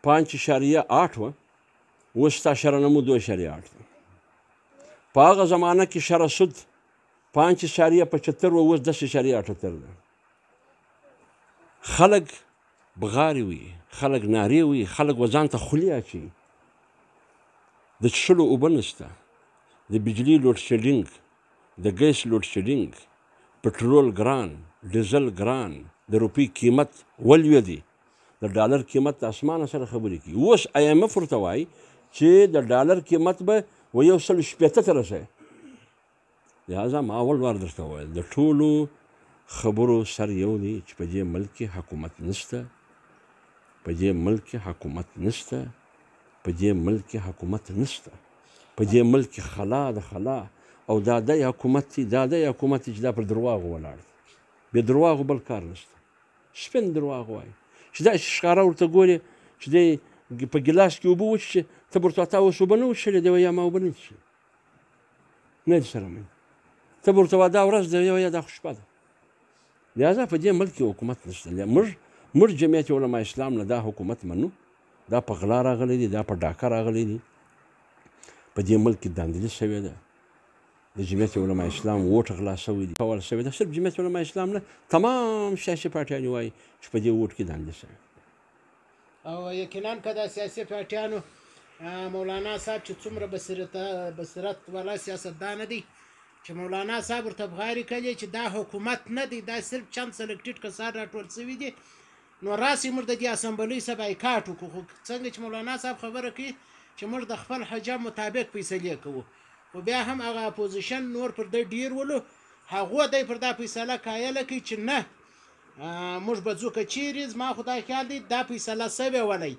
5.8 وه اوس ستا شره نمو 2.8 ده په هغه زمانه کې شره سود 5.75 وه اوس 10.78 ده خلک بغارې وي خلک نارې وي خلک و ځان ته خولې اچوي د څښلو اوبه نشته د بجلي لوډ شیډینګ د ګیس لوډ شیډینګ پټرول ګران ډیزل ګران د روپۍ قیمت ولوېدي د ډالر قیمت د اسمانه سره خبرې کوي اوس IMF ورته وایي چې د ډالر قیمت به 160 ته رسوي لهذا ما اول وار درته وویل د ټولو خبرو سر یو دی چې په دې ملک کې حکومت نشته په دې ملک کې خلا د خلا او دا د حکومت چې دا پر درواغو ولاړ دی بې درواغو بل کار نشته سپین درواغ وایي چې دا ښکاره ورته ګورې چې دی په ګیلاس کې اوبه وڅښي ته به ورته تا اوس اوبه نه وڅښلې دی یا ما اوبه نه څښلې نه دې سره مینه ته به ورته وایه دا ورځ دی یا دا خو شپه ده لهذا په دې ملک کې حکومت نشته موږ جمعیت علما اسلام نه دا حکومت منو دا په غلا راغلی دی دا په ډاکه راغلی دی په دې ملک کې داندلي شوې ده د جمعیت علما اسلام ووټ غلا شوی دی کول شوی ده صرف جمعیت علما اسلام نه تمام سیاسي پارټیانې وایي چې په دې ووټ کې داندلي شوی او یقینا که دا سیاسي پارټیانو مولانا صاحب چې څومره بصیرت والا سیاستدانه دی چې مولانا صاحب ورته بغارې کړې چې دا حکومت نه دی، دا صرف چند سلکټډ کسان راټول شوي دي، نو راسې موږ د دې اسمبلۍ څخه بایکاټ وکړو. خو څنګه چې مولانا صاحب خبره کوي چې موږ د خپل حجم مطابق فیصلې کوو، خو بیا هم هغه اپوزیشن نور پر د ډیر ولو هغه د پر دا فیصله کایله کوي چې نه موږ به ځو کچېرې. زما خدای خیال دی دا فیصله سوې ولای،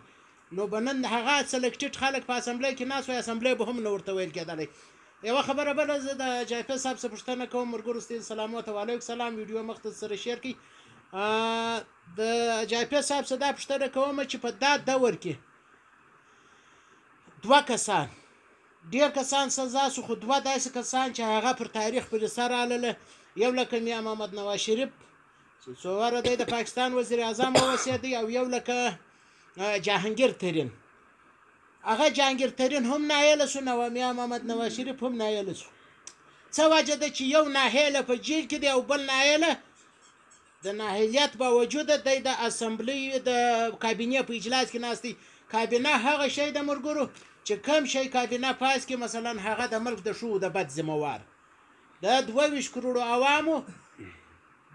نو بنن هغه سلکټډ خلک په اسمبلی کې ناس وي، اسمبلی به هم نه ورته ویل کېدلی. یوه خبره بله، زه د جایفه صاحب څخه پوښتنه کوم، ملګرو ستاسو سلامات او علیکم سلام، ویډیو مخ ته سره شیر کړئ. د جایفه صاحب څخه دا پوښتنه کوم چې په دا دور کې دوه کسان، ډېر کسان سزا شو، خو دوه داسې کسان چې هغه پر تاریخ پرې سر راغله، یو لکه میا محمد نواز شریف چې څو واره دی د پاکستان وزیر اعظم واوسېدی، او یو لکه جهانگیر ترین. هغه جهانگیر ترین هم نایله شو، نو میا محمد نواز شریف هم نایله شو. څه وجه ده چې یو ناهیله په جیل کې دی او بل ناهیله د ناهیلیت باوجود دی د اسمبلی د کابینې په اجلاس کې ناست دی. کابینه هغه شی د ملګرو چې کم شی کابینه پاس کې، مثلا هغه د ملک د شو د بد ذمہوار د 22 کروڑو عوامو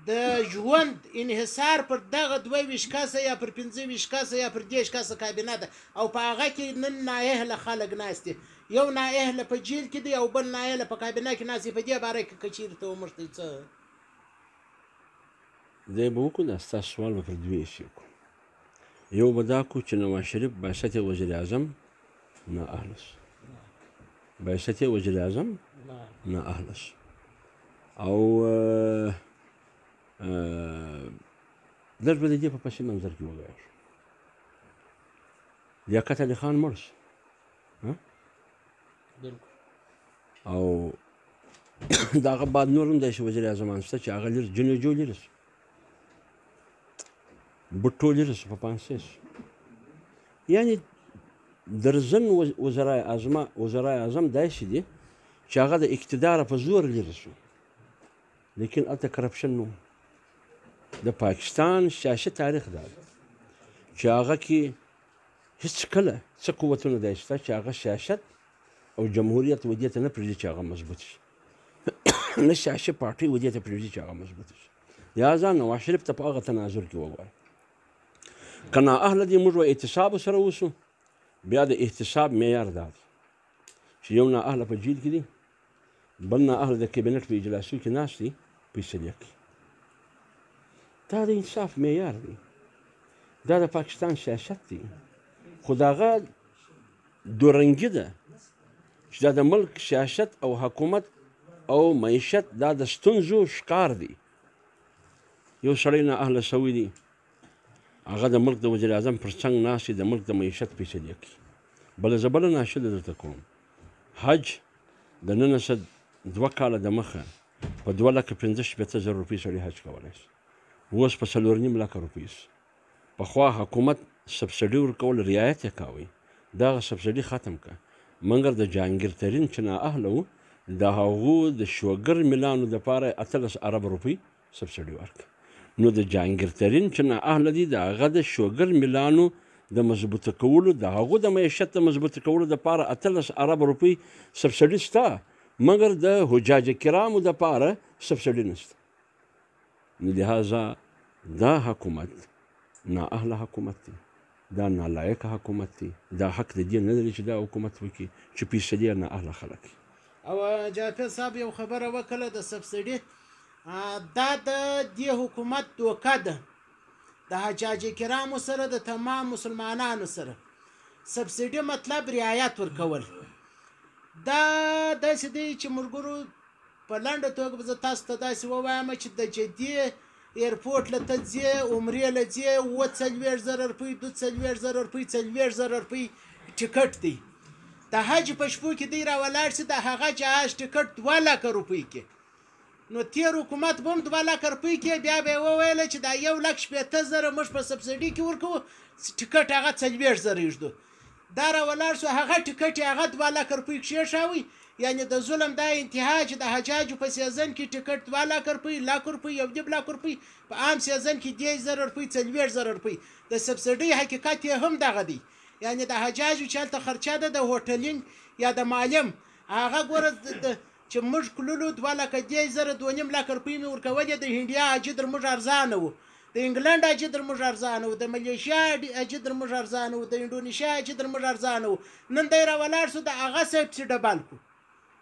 د ژوند انحصار پر دغه 22 کسه یا پر 25 کسه یا پر 10 کسه کابینه ده، او په هغه کې نن نااهله خلک ناست دي، یو نااهله په جیل کې دی او بل نااهله په کابینه کې ناست. په دې باره کې کچېرې ته ومرتې څه دی به وکړو؟ دا ستاسو سوال به پر دوې حصې وکړو. یو به دا کړو چې نواز شریف بعثت وزیر اعظم نااهله شو، بعثت وزیر اعظم نااهله شو، او لږ به د دې په پسې منظر کې وګورو. لیاقت علي خان مړ شو، او د هغه بعد نور هم داسې وزیر اعظمان شته چې هغه لرې جنوجو لرې شو، بټو لرې شو، په پانسې شو. یعنې درځن وزرای اعظم داسې دي چې هغه د اقتداره په زور لرې شو، لیکن هلته کرپشن نه و. د پاکستان سیاسي تاریخ دا چې هغه کې هیڅ کله څه قوتونه داسې شته چې هغه سیاست او جمهوریت ودې ته نه پرېږدي چې هغه مضبوط شي، نه سیاسي پارټۍ ودې ته پرېږدي چې هغه مضبوط شي. لهذا نواز شریف ته په هغه تناظر کې وګوره. که نااهله دي موږ به احتساب ورسره وشو. بیا د احتساب معیار دا دی چې یو نااهله په جیل کې دی، بل نااهله د کابینټ په اجلاسو کې ناست دی، فیصلې کوي. دا د انصاف معیار دی، دا د پاکستان سیاست دی. خو د هغه دورنګي ده چې دا د ملک سیاست او حکومت او معیشت دا د ستونزو ښکار دی. یو سړی نااهله شوی دی، هغه د ملک د وزیر اعظم پر څنګ ناست دی، د ملک د معیشت فیصلې کوي. بله زه بله ناشده درته کوم، حج د 1902 کاله د مخه په 2,65,000 روپۍ سړي حج کولی شي، اوس په 4.5 لکه روپۍ شو. پخوا حکومت سبسډي ورکول، رعایت یې کوئ، دغه سبسډي ختم کړه، مګر د جهانګیر ترین چې نااهله و د هغو د شوګر میلانو دپاره 18 ارب روپۍ سبسډي ورکړه. نو د جهانګیر ترین چې نااهله دي د هغه د شوګر میلانو د مضبوطه کولو، د هغو د معیشت د مضبوطه کولو دپاره 18 ارب روپۍ سبسډي شته، مګر د حجاج کرامو دپاره سبسډي نشته. نو لهذا دا حکومت نااهله حکومت دی، دا نالایقه حکومت دی، دا حق د دې نه لري چې دا حکومت وکړي چې فیصلې نااهله خلک. او جعفر صاحب یو خبره وکړه د سبسډي، دا د دې حکومت دوکه ده د حجاج کرامو سره، د تمام مسلمانانو سره. سبسډي مطلب رعایت ورکول. دا داسې دی چې ملګرو په لنډه توګه به زه تاسو ته داسې ووایم چې د جدي ایرپورټ له ته ځې، عمرې له ځې، 40,000 روپۍ، 42,000 روپۍ، 40,000 روپۍ ټکټ دی. د حج په شپو کې دی راولاړ شي، د هغه جهاز ټکټ 2 لکه روپۍ کې. نو تیر حکومت به هم 2 لکه روپۍ کې، بیا به یې وویله چې دا 1,80,000 موږ په سبسډي کې ورکوو، ټکټ هغه 40,000 ایږدو. دا راولاړ شو، هغه ټکټ یې هغه 2 لکه روپۍ کښېښاوی. یعنې د ظلم دا انتها چې د حجاجو په سیزن کې ټکټ 2 لکه روپۍ، 1,00,000 روپۍ، 1.5 لک روپۍ، په عام سیزن کې 10,000 روپۍ، 40,000 روپۍ. د سبسډۍ حقیقت یې هم دغه دی. یعنې د حجاجو چې هلته خرچه ده د هوټلینګ یا د معلم، هغه ګوره چې موږ کللو 2,10,000 2.5 لک روپۍ مې ورکولې. د هندیا حاجي در موږ ارزانه و، د انګلند حاجي در موږ ارزانه و، د ملیشیا حاجي در موږ ارزانه و، د انډونیشیا حاجي در موږ ارزانه و. نن دی راولاړ سو د هغه صاحب پسې ډبل کړو،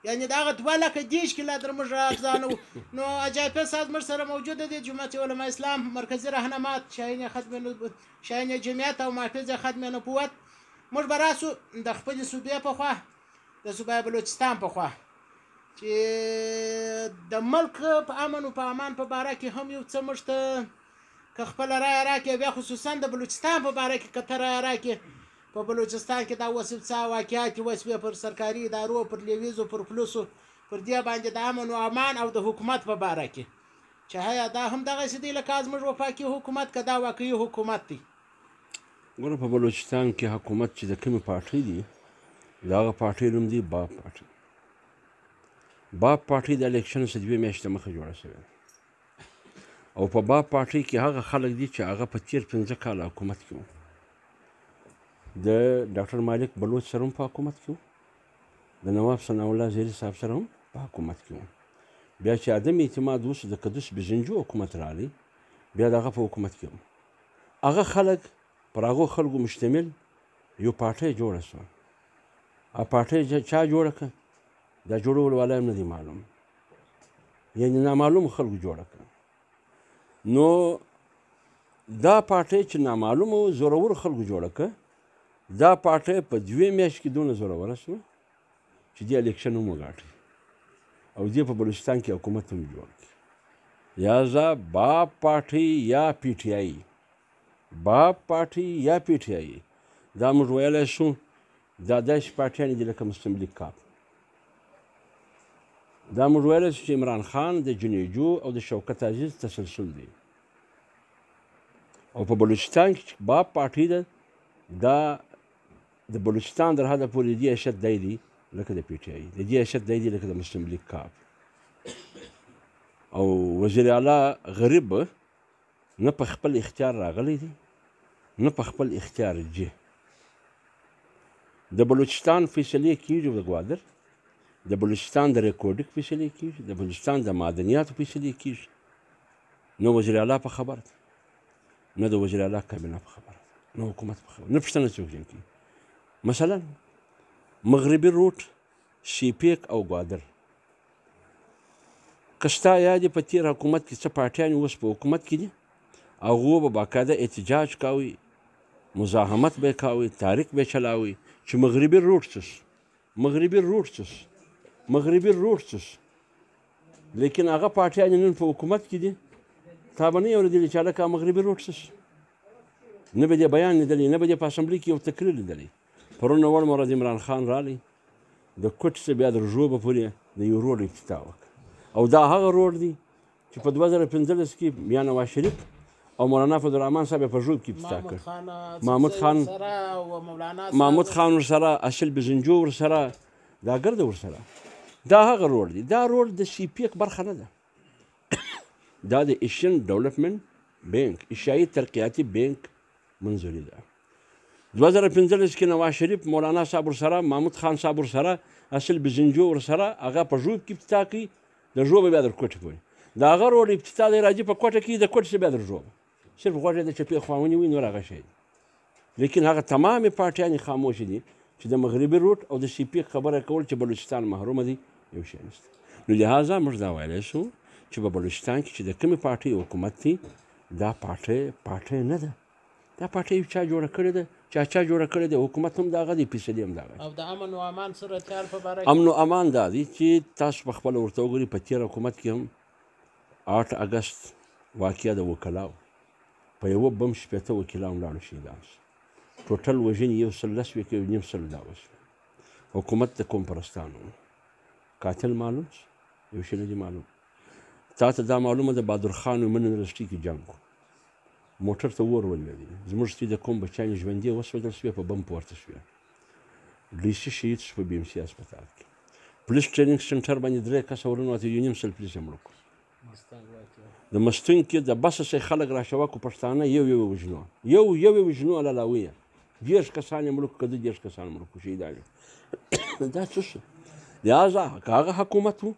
یعنې د هغه 2,10,000 کیله در موږ ارزانه و. نو اجایپه ساز موږ سره موجوده دي. جماعت علما اسلام مرکزي رهنمات شاهین جمعیت او محافظ ختم نبوت. موږ به راسو د خپلې صوبې په خوا، د صوبه بلوچستان په خوا، چې د ملک په امن او په امان په باره کې هم یو څه موږ ته که خپله رایه راکړي، بیا خصوصا د بلوچستان په باره کې که ته رایه راکړي. په بلوچستان کې دا اوس څه واقعات وشوې پر سرکاري ادارو، پر لیویزو، پر پلوسو، پر دې باندې د امن او امان او د حکومت په باره کې، چې هیا دا هم دغسې دی لکه زموږ وفاقي حکومت که دا واقعي حکومت دی. ګوره په بلوچستان کې حکومت چې د کومې پارټۍ دي د هغه پارټۍ نوم دی باب پارټۍ. باب پارټۍ د الیکشن څخه 2 میاشتې مخکې جوړه شوې او په باب پارټۍ کې هغه خلک دي چې هغه په تېر 15 کاله حکومت کې وو. د ډاکټر مالک بلوچ سره هم په حکومت کې وو، د نواب ثناء الله زیري صاحب سره هم په حکومت کې وو. بیا چې عدم اعتماد وشو د قدوس بزنجو حکومت راغی، بیا د هغه په حکومت کې وو. هغه خلک پر هغو خلکو مشتمل یو پارټۍ جوړه شوه. هغه پارټۍ چا جوړه کړه؟ دا جوړول والا هم نه دی معلوم، یعنې نامعلومو خلکو جوړه کړه. نو دا پارټۍ چې نامعلومو زورورو خلکو جوړه کړه، دا پارټۍ په 2 میاشت کې دونه زوروره شوه چې دې الیکشن هم وګاټي او دې په بلوچستان کې حکومت هم جوړ کړي. لہذا باب پارټۍ یا پی ټي آی، باب پارټۍ یا پی ټي آی، دا موږ ویلی شو دا داسې پارټیانې دي لکه مسلم لیگ کاپ. دا موږ ویلی شو چې عمران خان د جنیجو او د شوکت عزیز تسلسل دی. او په بلوچستان کې چې باب پارټۍ ده، دا د بلوچستان در حده پورې دې حیثیت دی دی لکه د پی ټي آی، د دې حیثیت دی دی لکه د مسلم لیگ کاپ. او وزیر اعلی غریب نه په خپل اختیار راغلی دی نه په خپل اختیار ځي. د بلوچستان فیصلې کېږي د ګوادر، د بلوچستان د ریکورډک فیصلې کېږي، د بلوچستان د معدنیاتو فیصلې کېږي. نه وزیر اعلی په خبر ده، نه د وزیر اعلی کابینه په خبر ده، نه حکومت په خبر، نه پوښتنه څوک ځین کوي. مثلا مغربي روټ، شیپیک او ګوادر، که ستا یاد په تېر حکومت کې څه پارټیانې اوس په حکومت کې دي، هغو به باقاعده احتجاج کوي، مزاحمت به یې کوي، تحریک به یې چلاوي چې مغربي روټ څه شو، مغربي روټ څه شو، مغربي روټ څه شو. لیکن هغه پارټیانې نن په حکومت کې دي، تا به نه یې اورېدلي چې هلکه مغربي روټ څه شو، نه به دې بیان لیدلی، نه به دې په اسمبلۍ کې یو تقریر لیدلی. پرون اول ورځ عمران خان رالی، د کوټ څخه بیا د رژوبه پورې د یو روډ افتتاح وکړه. او دا هغه روډ دی چې په 2015 کې بیا نواز شریف او مولانا فضلالرحمن صاحب په ژوب کې افتتاح کړ. محمود خان ورسره، اصل بزنجو ورسره، دا ګرده ورسره. دا هغه روډ دی. دا روډ د سی پی ایک برخه نه ده، دا د ایشین ډیولپمنٹ بینک، ایشیایي ترقیاتي بینک منظوري ده. 2015 کې نواز شریف، مولانا صاحب ورسره، محمود خان صاحب ورسره، اصل بزنجو ورسره، هغه په ژوب کې افتتاح کوي، د ژوبه بیا در کوټې پورې. د هغه روډ افتتاح دی راځي په کوټه کې، د کوټې څخه بیا در ژوبه، صرف غوږ یې د چپې خوا ونیوي، نور هغه شی دی. لیکن هغه تمامې پارټیانې خاموشې دي چې د مغربي روټ او د سی پی ایک خبره کول چې بلوچستان محرومه دی، یو شی نشته. نو لهذا موږ دا ویلی شو چې په بلوچستان کې چې د کومې پارټۍ حکومت دی، دا پارټۍ نه ده، دا پارټۍ چا جوړه کړې ده، چا جوړه کړې ده، حکومت هم د هغه دی، فیصلې هم د هغه. او د امن او امان صورتحال په باره کې، امن او امان دا دی چې تاسو په خپله ورته وګورئ، په تېر حکومت کې هم 8 اګست واقعه د وکلاو په یوه بم 80 وکیلان ولاړو شهیدان شو. ټوټل وژنې 110 کې 1.5 دا وشوه. حکومت د کوم پرستانو قاتل معلوم شو، یو شی نه دی معلوم. تا ته دا معلومه ده بهادر خان ومن یونیورسټي کې جنګ و، موټر ته اور ولوېدی، زموږ سپي د کوم بچیانې ژوندي وسوځل شوې، په بم پورته شوې. ډي سي شهید شو په بي ام سي هسپتال کې. پولیس ټریننګ سنټر باندې 3 کسه ورننوتل، 1.5 پولیس یې مړه کړو. د مستون کې د بس څخه خلک راشوکو پښتانه یو وژنو، یو وژنو علاوه 10 کسان یې مړه کړو، که 10 کسان مړه کړو، شهیدان. دا څه شو؟ لهذا که هغه حکومت و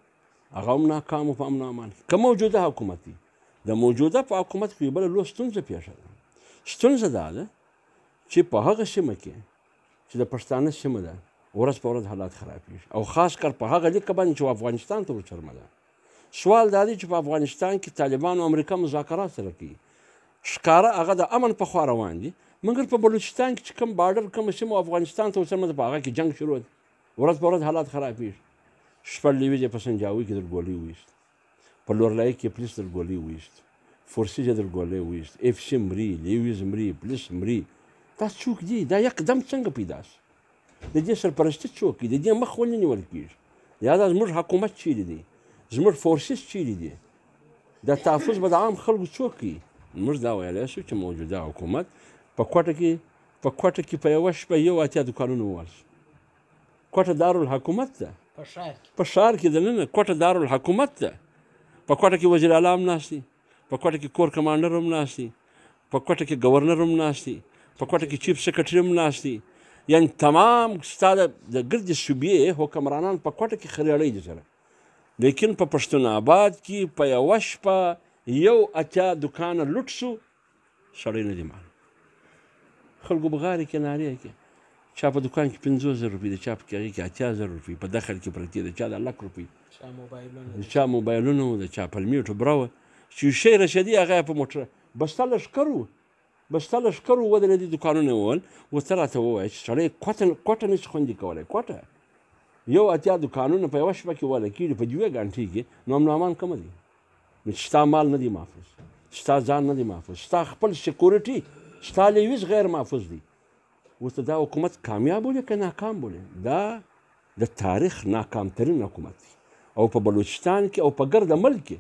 هغه هم ناکام په امن او امان کې. که موجوده حکومت دی، د موجوده په حکومت کې بله لویه ستونزه پیښه ده. ستونزه دا ده چې په هغه سیمه کې چې د پښتانه سیمه ده ورځ په ورځ حالات خرابېږي، او خاص کر په هغه لیکه باندې چې افغانستان ته ورچرمه ده. سوال دا دی چې په افغانستان کې طالبان او امریکا مذاکرات سره کوي، ښکاره هغه د امن په خوا روان دي، مګر په بلوچستان کې چې کوم بارډر کومه سیمه افغانستان ته ورڅرمه ده په هغه کې جنګ شروع دی، ورځ په ورځ حالات خرابېږي. شپږ لویجې په سنجاوي کې درګولۍ وویست، په لورلایي کې پولیس درګولۍ وویست، فورسیجه درګولۍ وویست، اف سی مري، لیویز مري، پولیس مري. دا څوک دي؟ دا یکدم څنګه پیدا شو؟ د دې سرپرستي څوک کوي؟ د دې مخ ولې نیول کېږي؟ یا دا زموږ حکومت چیرې دی؟ زموږ فورسز چیرې دي؟ دا تحفظ به د عام خلکو څوک کوي؟ موږ دا ویلی شو چې موجوده حکومت په کوټه کې په یوه شپه 81 دوکانونه ووهل شو. کوټه دارالحکومت ده، په ښار کې دننه کوټه دارالحکومت ده. په کوټه کې وزیر اعلی هم ناست دی، په کوټه کې کور کمانډر هم ناست دی، په کوټه کې ګورنر هم ناست دی، په کوټه کې چیف سیکرټري هم ناست دی. یعنې تمام ستا د ګردې صوبې حکمرانان په کوټه کې خریړۍ دي سره. لیکن په پښتون آباد کې په یوه شپه 81 دوکانه لوټ شو، سړی نه دی معلوم. خلکو بغارې کې نارې کې، چا په دوکان کې 50,000 روپۍ د چا په هغې کې 80,000 روپۍ په دخل کې پرتې د چا د 1,00,000 روپۍ، د چا موبایلونه وو، د چا پلمیټو بره وه چې شی رسېدي هغه یې په موټر بسته لښکر وو، بسته لښکر وو ودرېدي دوکانونه یې ووهل. ورته راته ووایه چې سړی کوټه نشي خوندي کولی. کوټه 81 دوکانونه په یوه شپه کې وهله کېږي په 2 ګنټې کې، نو امن او امان کومه دی؟ نو چې ستا مال نه دی محفوظ، ستا ځان نه دی محفوظ، ستا خپل سیکورټي، ستا لیویز غیر محفوظ دی. ورته دا حکومت کامیاب بولي که ناکام بولي؟ دا د تاریخ ناکام ترین حکومت دی. او په بلوچستان کې او په ګرده ملک کې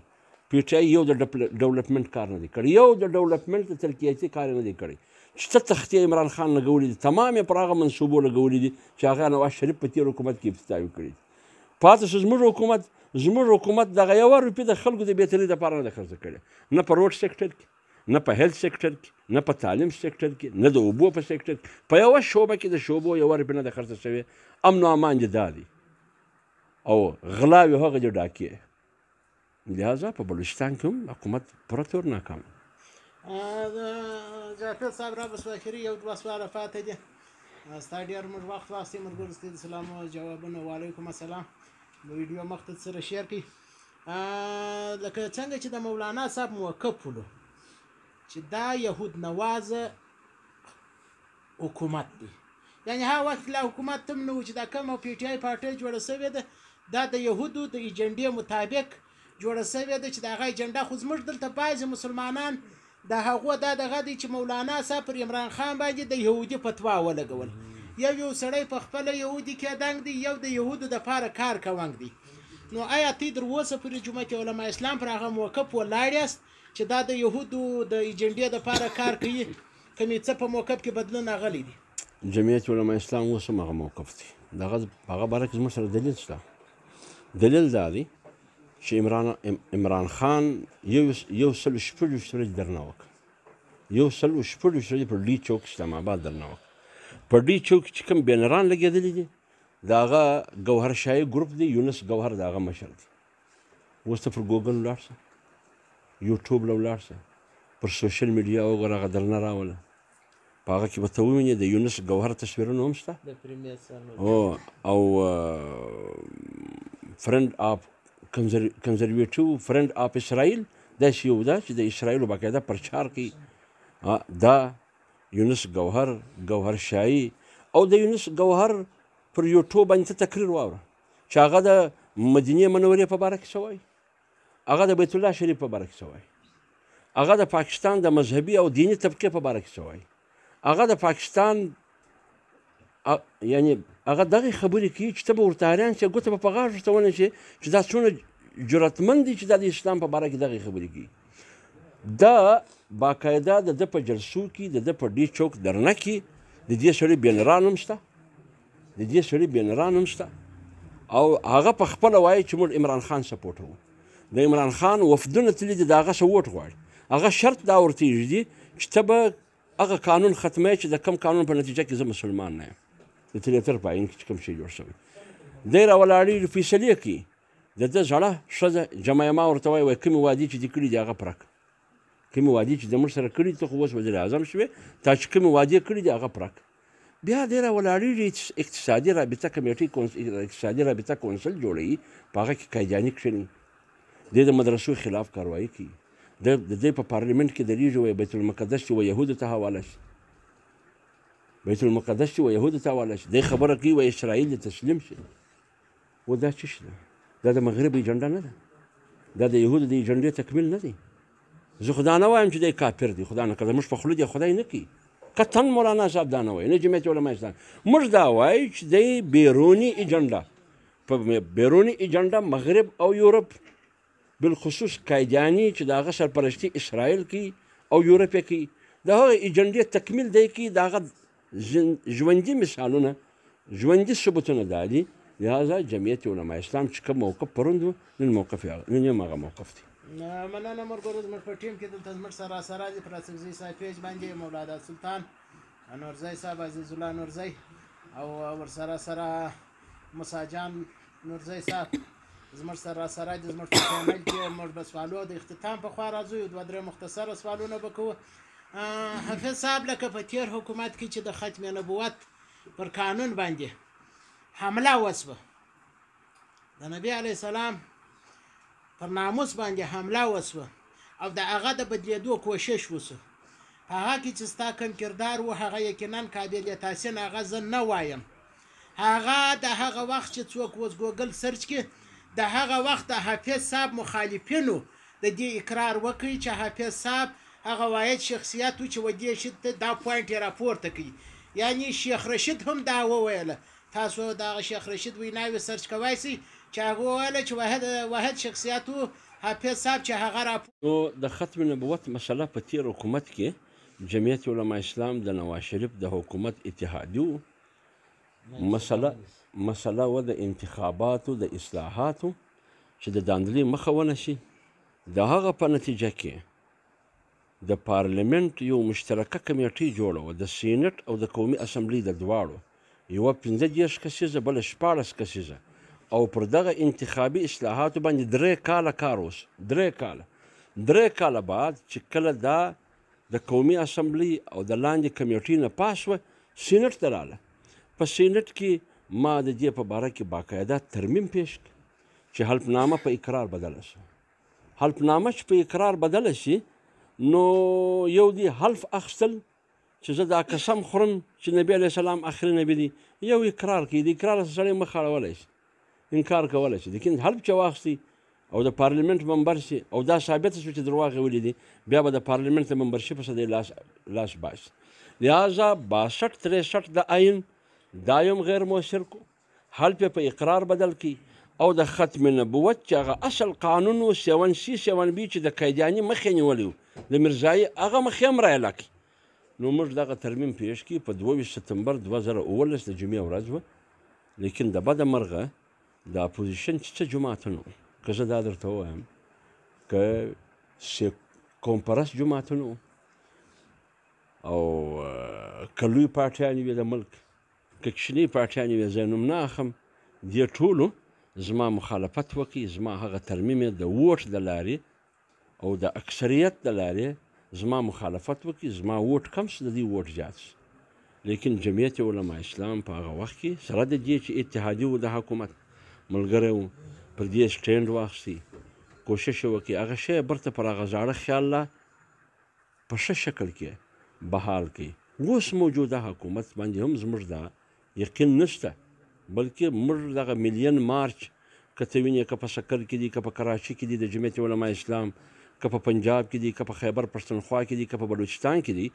پی ټی آی یو د ډولپمنټ کار نه دی کړی، یو د ډولپمنټ د ترقیاتي کار نه دی کړی. چې ته تختې عمران خان لګولي دي، تمام یې پر هغه منصوبو لګولي دي چې هغه نواز شریف په تېر حکومت کې افتتاحي کړي دي. پاتې شو زموږ حکومت دغه 1 روپۍ د خلکو د بهترۍ دپاره نه ده خرڅه کړې، نه په روډ سیکټر کې، نه په هیلث سیکټر کې، نه په تعلیم سیکټر کې، نه د اوبو په سیکټر کې، په یوه شعبه کې د شعبو 1 روپۍ نه ده خرڅه شوې. امن او امان دې دا دی او غلاوې هغه دې ډاکې. لهذا په بلوچستان کې هم حکومت پوره طور ناکام. جعفر صاحب را بس اخري یو 2 سواله پاتې دي. ستا ډېر موږ وخت واخیستې ملګرو، ستاسې د سلام جوابونه. وعلیکم السلام. ویډیو مخ ته سره شیر کړئ. لکه څنګه چې د مولانا صاحب موقف ولو چې دا یهود نوازه حکومت دی، یعنی هغه وخت لا حکومت هم نه و چې دا کومه پی ټی آی پارټۍ جوړه سوې ده، دا د یهودو د ایجنډې مطابق جوړه سوې ده چې د هغه ایجنډا خو زموږ دلته بعضې مسلمانان د هغو دا دغه دی چې مولانا صاحب پر عمران خان باندې د یهودي فتوا ولګول. یو سړی په خپله یهودي کې دنګ دی، یو د یهودو دپاره کار کوونک دی. نو آیا تی تر اوسه پورې جمعیت علما اسلام پر هغه موقف ولاړ یاست چې دا د یهودو د ایجنډې دپاره کار کوي، کومې څه په موقف کې بدلون راغلی دی؟ جمعیت علما اسلام اوس هم هغه موقف دی. دغه هغه باره کې زموږ سره دلیل شته. دلیل دا دی چې عمران خان 146 ورځې درنه وکړه، 146 ورځې پر ډي چوک اسلام آباد درنه وکړه. په ډي چوک چې کوم بینران لګېدلي دي د هغه ګوهر شاهي ګروپ دی، یونس ګوهر د هغه مشر دی. اوس ته پر ګوګل ولاړ شه، یوټیوب له ولاړ شه، پر سوشل میډیا وګوره، هغه درنه راوله، په هغه کې به ته ووینې د یونس ګوهر تصویرونه هم شته، او فرند اف کنزرویټیو فرند اف اسرائیل، داسې یو ده چې د اسرائیلو باقاعده پرچار کوي. دا یونس ګوهر، ګوهر شاهي، او د یونس ګوهر پر یوټیوب باندې ته تقریر واوره چې هغه د مدینې منورې په باره کې څه وایي، هغه د بیت الله شریف په باره کې څه وایي، هغه د پاکستان د مذهبي او دیني طبقې په باره کې څه وایي، هغه د پاکستان یعنې هغه دغې خبرې کوي چې ته به ورته حیران شې، ګوته به په غاښ ورته ونیسې چې دا څومره جرأتمند دی چې دا د اسلام په باره کې دغې خبرې کوي. دا باقاعده د ده په جلسو کې، د ده په ډي چوک درنه کې د دې سړي بینران هم شته، د دې سړي بینران هم شته، او هغه په خپله وایي چې موږ عمران خان سپورټوو. د عمران خان وفدونه تللي دي، د هغه څه ووټ غواړي. هغه شرط دا ورته ایږدي چې ته به هغه قانون ختموي چې د کوم قانون په نتیجه کې زه مسلمان نه یم، د تریتر په آیین کې چې کوم شی جوړ شوی. دی راولاړېږي، فیصلې کوي د ده زړه ښځه جمایمه ورته وایي کومې وعدې چې دې کړي دي هغه پوره کړه کومې وعدې چې زموږ سره کړي ته خو اوس وزیر اعظم شوې تا چې کومې وعدې کړي دي هغه پوره کړه بیا دې راولاړېږي اقتصادي رابطه کمیټې اقتصادي رابطه کونسل جوړوي په هغه کې قیدیاني کښېنوي دې د مدرسو خلاف کاروایي کوي د دې په پارلیمنټ کې درېږي وایي بیت المقدس چې و یهودو ته حواله شي بیت المقدس چې و یهودو ته حواله شي دی خبره کوي و اسرائیل دې تسلیم شي و دا څه شي ده دا د مغرب ایجنډا نه ده دا د یهودو د ایجنډې تکمیل نه دی زه خو دا نه وایم چې دی کافر دی خدا نه که زموږ په خوله دی خدای نه کوي قطعا مولانا صاحب دا نه وایي نه جمعیت علما اسلام موږ دا وایو چې دی بیروني ایجنډا په بیروني ایجنډا مغرب او یورپ بالخصوص قیدیاني چې د هغه سرپرستي اسرائیل کوي او یورپ یې کوي د هغې ایجنډې تکمیل دی کوي د هغه ژوندي مثالونه ژوندي ثبوتونه دا دي لهذا جمعیت علما اسلام چې کوم موقف پروند و نن موقف نن هم هغه موقف دی مننه ملګرو زموږ په ټیم کې دلته زموږ سره سره دي پر اڅکزي صاحب پیج باندې مولانا سلطان نورزی صاحب عزیز الله نورزی او ورسره سره موسی جان نورزی صاحب زموږ سره سره دي زموږ په چینل کې موږ به سوالو د اختتام په خوا راځو یو دوه درې مختصره سوالونه به کوو حافظ صاحب لکه په تیر حکومت کې چې د ختم نبوت پر قانون باندې حمله وسوه د نبی علیه السلام پر ناموس باندې حمله وسوه او د هغه د بدلیدو کوشش وسو په هغه کې چې ستا کوم کردار و هغه یقینا قابل تحسین هغه زه نه وایم هغه د هغه وخت چې څوک اوس ګوګل سرچ کې د هغه وخت د حافظ صاحب مخالفینو د دې اقرار وکړي چې حافظ صاحب هغه واحد شخصیت و چې ودې شي دا پوینټ یې راپورته کوي یعنی شیخ رشید هم دا وویله تاسو د شیخ رشید ویناوې سرچ کوئ شئ چې هغه وویله چې واحد شخصیت و حافظ صاحب چې هغه نو د ختم نبوت مسله په تیر حکومت کې جمعیت علما اسلام د نواز شریف د حکومت اتحادي و مسله و د انتخاباتو د اصلاحاتو چې د داندلي مخه ونه شي د هغه په نتیجه کې د پارلیمنت یو مشترکه کمیټې جوړه وه د سینټ او د قومي اسمبلۍ د دواړو یوه 15 کسیزه بله 14 کسیزه او پر دغه انتخابي اصلاحاتو باندې 3 کاله کار اوس 3 کاله بعد چې کله دا د قومي اسمبلۍ او د لاندې کمیټې نه پاس وه سینټ ته راله په سینټ کې ما د دې په باره کې باقاعده ترمیم پیش کړ چې حلفنامه په اقرار بدله شي حلفنامه چې په اقرار بدله شي نو یو دی حلف اخیستل چې زه دا قسم خورم چې نبی علیه السلام آخري نبی دی یو اقرار کوي د اقرار څخه سړی مخ اړولی شي انکار کولی شي لیکن حلف چې واخیستي او د پارلیمنت ممبر شي او دا ثابته شوه چې درواغ یې ولیدي بیا به د پارلیمنت د ممبرشپ څخه دی لاس باسي لهذا 62-63 د آئین دا هم غیر مؤثر کو حلف یې په اقرار بدل کی او د ختم نبوت چې هغه اصل قانون و 7C 7B چې د قیدیاني مخ یې نیولی و د میرزایي هغه مخ یې هم رایله کړي نو موږ دغه ترمیم پیش کړي په 22 سپتمبر 2019 د جمعې ورځ وه لیکن د بده مرغه د اپوزیشن چې څه جماعتونه وو که زه دا درته ووایم که کومپرس جماعتونه وو او که لوی پارټیانې وې د ملک که کوچنۍ پارټیانې وې زه یې نوم نه اخلم دې ټولو زما مخالفت وکړي زما هغه ترمیم د ووټ د لارې او د اکثریت د لارې زما مخالفت وکړي زما ووټ کم شي د دې ووټ زیات شي لیکن جمعیت علما اسلام په هغه وخت کې سره د دې چې اتحادي و د حکومت ملګری و پر دې سټینډ واخیستي کوشش یې وکړي هغه شی برته پر هغه زاړه خیال لا په ښه شکل کې بحال کړي اوس موجوده حکومت باندې هم زموږ دا یقین نشته بلکې موږ دغه ملیون مارچ که ته وینې که په سکر کې دي که په کراچي کې دي د جمعیت علما اسلام که په پنجاب کې دي که په خیبر پښتونخوا کې دي که په بلوچستان کې دي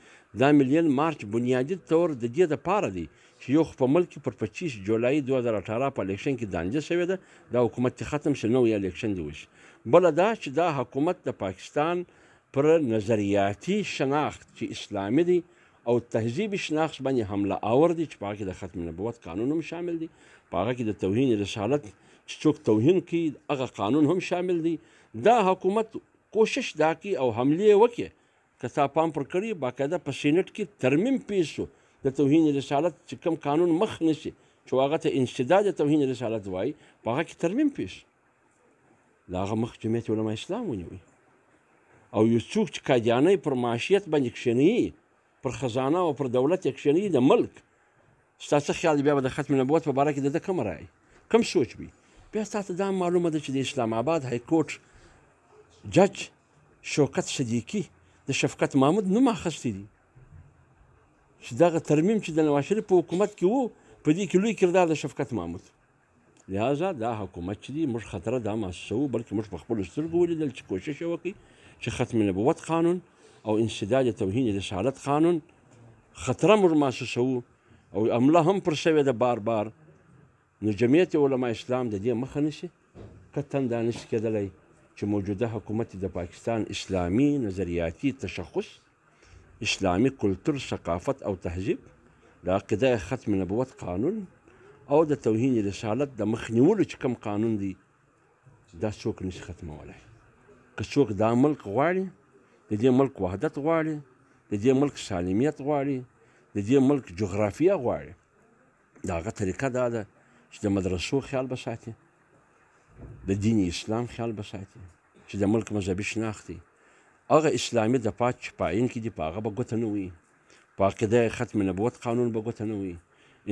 دا ملیون مارچ بنیادي طور د دې دپاره دی چې یو خو په ملک کې پر 25 جولای 2018 په الیکشن کې دانجه شوې ده دا حکومت چې ختم شي نوی الیکشن دی وشي بله دا چې دا حکومت د پاکستان پر نظریاتي شناخت چې اسلامي دی او تهذیبي شناخت باندې حمله آور دي چې په هغه کې د ختم نبوت قانون هم شامل دی په هغه کې د توهین رسالت چې څوک توهین کوي هغه قانون هم شامل دی دا حکومت کوشش دا کوي او حملې وکړي که تا پام پر کړي باقاعده په سینټ کې ترمیم پیش شو د توهین رسالت چې کوم قانون مخ نشي چې هغه ته انسداد توهین رسالت وایي په هغه کې ترمیم پیش د هغه مخ جمعیت علما اسلام ونیوي او یو څوک چې قادیانۍ پر معاشیت باندې کښېنوي پر خزانه او پر دولت یې کښېنوي د ملک ستا څه خیال دی بیا به د ختم نبوت په باره کې د ده کومه رایه کوم سوچ وي بیا تا ته دا معلومه ده چې د اسلام آباد هایکوټ جج شوکت صدیقي د شفقت محمود نوم اخیستی دي چې دغه ترمیم چې د نواز شریف په حکومت کې و په دې کې لوی کردار د شفقت محمود لہذا دا حکومت چې دی موږ خطره دا محسوسوو بلکې موږ په خپلو سترګو ولیدل چې کوشش یې وکړي چې ختم نبوت قانون او انسداد توهین رسالت قانون خطره موږ محسوسوو او عمله هم پر شوې ده بار بار نو جمعیت علما اسلام د دې مخه نشي قطعا دا نشي کېدلی چې موجوده حکومت د پاکستان اسلامي نظریاتي تشخص اسلامي کلتور ثقافت او تهذیب د عقیده ختم نبوت قانون او د توهین رسالت د مخنیولو چې کوم قانون دی دا څوک نشي ختمولی که څوک دا ملک غواړي د دې ملک وحدت غواړي د دې ملک سالمیت غواړي د دې ملک جغرافیه غواړي د هغه طریقه دا ده چې د مدرسو خیال به ساتي د دین اسلام خیال به ساتي چې د ملک مذهبي شناخت دی هغه اسلامي دفات چې په عین کې دي په هغه به ګوته نه وي په عقیده ختم نبوت قانون به ګوته نه وي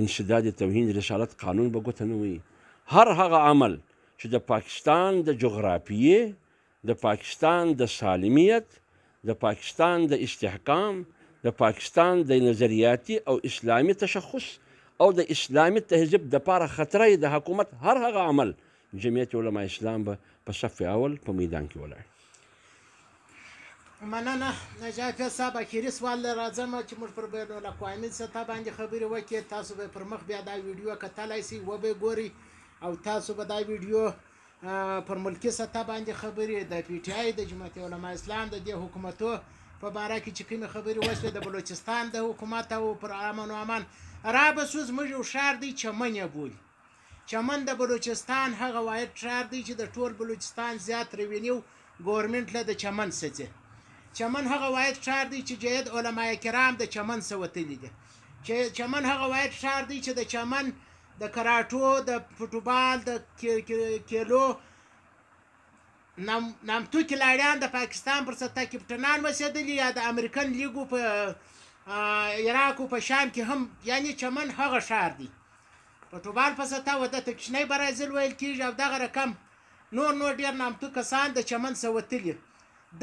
انسداد توهین رسالت قانون به ګوته نه وي هر هغه عمل چې د پاکستان د جغرافیې د پاکستان د سالمیت د پاکستان د استحکام د پاکستان د نظریاتي او اسلامي تشخص او د اسلامي تهذیب دپاره خطره د حکومت هر هغه عمل جمعیت علما اسلام به په صف اول په میدان کې ولاړ مننه نجات صاحب اخري سوال راځم چې موږ پر بین الاقوامي سطح باندې خبرې وکړي تاسو به پر مخ بیا دا ویډیو کتلای شئ وبه ګوري او تاسو به دا ویډیو پر ملکی سطح باندې خبرې د پی ټی آی د جمعیت علما اسلام د دې حکومتو په باره کې چې کومې خبرې وشوې د بلوچستان د حکومت او پر امن و امان را بسوز موږ یو ښار دی چمن یې بولي چمن د بلوچستان هغه واحد ښار دی چې د ټول بلوچستان زیات ریونیو ګورنمنټ له د چمن څخه چمن هغه واحد ښار دی چې جید علما کرام د چمن څخه وتلي دي چې چمن هغه واحد ښار دی چې د چمن د کراټو د فوټبال د کیلو نامتو کلاریان د پاکستان پر سطح کپټنان وسیدلی یا د امریکن لیګو په عراق او په شام کې هم یعنی چمن هغه ښار دی فوټبال په سطح وته تکشنی برازیل ویل کیږي او دغه رقم نور ډیر نامتو کسان د چمن څخه وتلي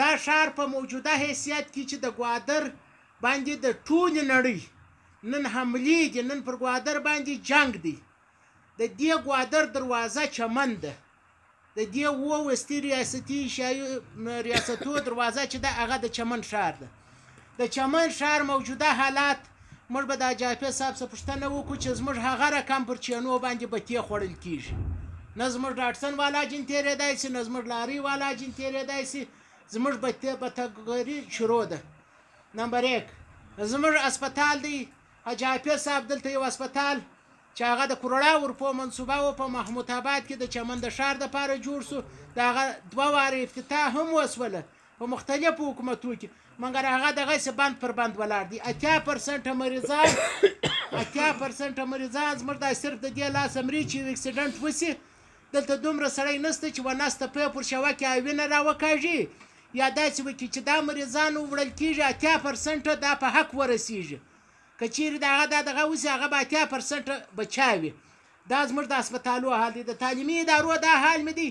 دا ښار په موجوده حیثیت کې چې د ګوادر باندې د ټول نړۍ نن حملې دي نن پر ګوادر باندې جنگ دی د دې ګوادر دروازه چمن ده د دې وستي ریاستي ریاستو دروازه چې د هغه د چمن ښار ده د چمن ښار موجوده حالات موږ به د جاپي صاحب څخه پوښتنه وکړو چې زموږ هغه رقم پر چینو باندې بتې خوړل کیږي نه زموږ ډاټسن والا جین تېرېدای شي نه زموږ لاري والا جین تېرېدای شي زموږ بتګري شروع ده نمبر 1 زموږ اسپیټال دی جاپي صاحب دلته یو اسپیټال چې هغه د کروڑا ورپو منصوبه و په محمود آباد کې د چمن د ښار دپاره جوړ سو د هغه 2 واره افتتاح هم وسوله په مختلفو حکومتو کې مګر هغه دغسې بند پر بند ولاړ دي 80% مریضان 80% مریضان زموږ دا صرف د دې لاس امري چې اکسیډنټ وسي دلته دومره سړی نسته چې ونسته په پر شوه کې وینه راوکاږي یا داسې وکړي چې دا مریضان وړل کېږي 80% دا په حق ورسیږي که چیرې د هغه دغه وسي هغه به 80% بچاوي دا زموږ د اسپیټالو حال دی د تعلیمي ادارو دا حال مې دی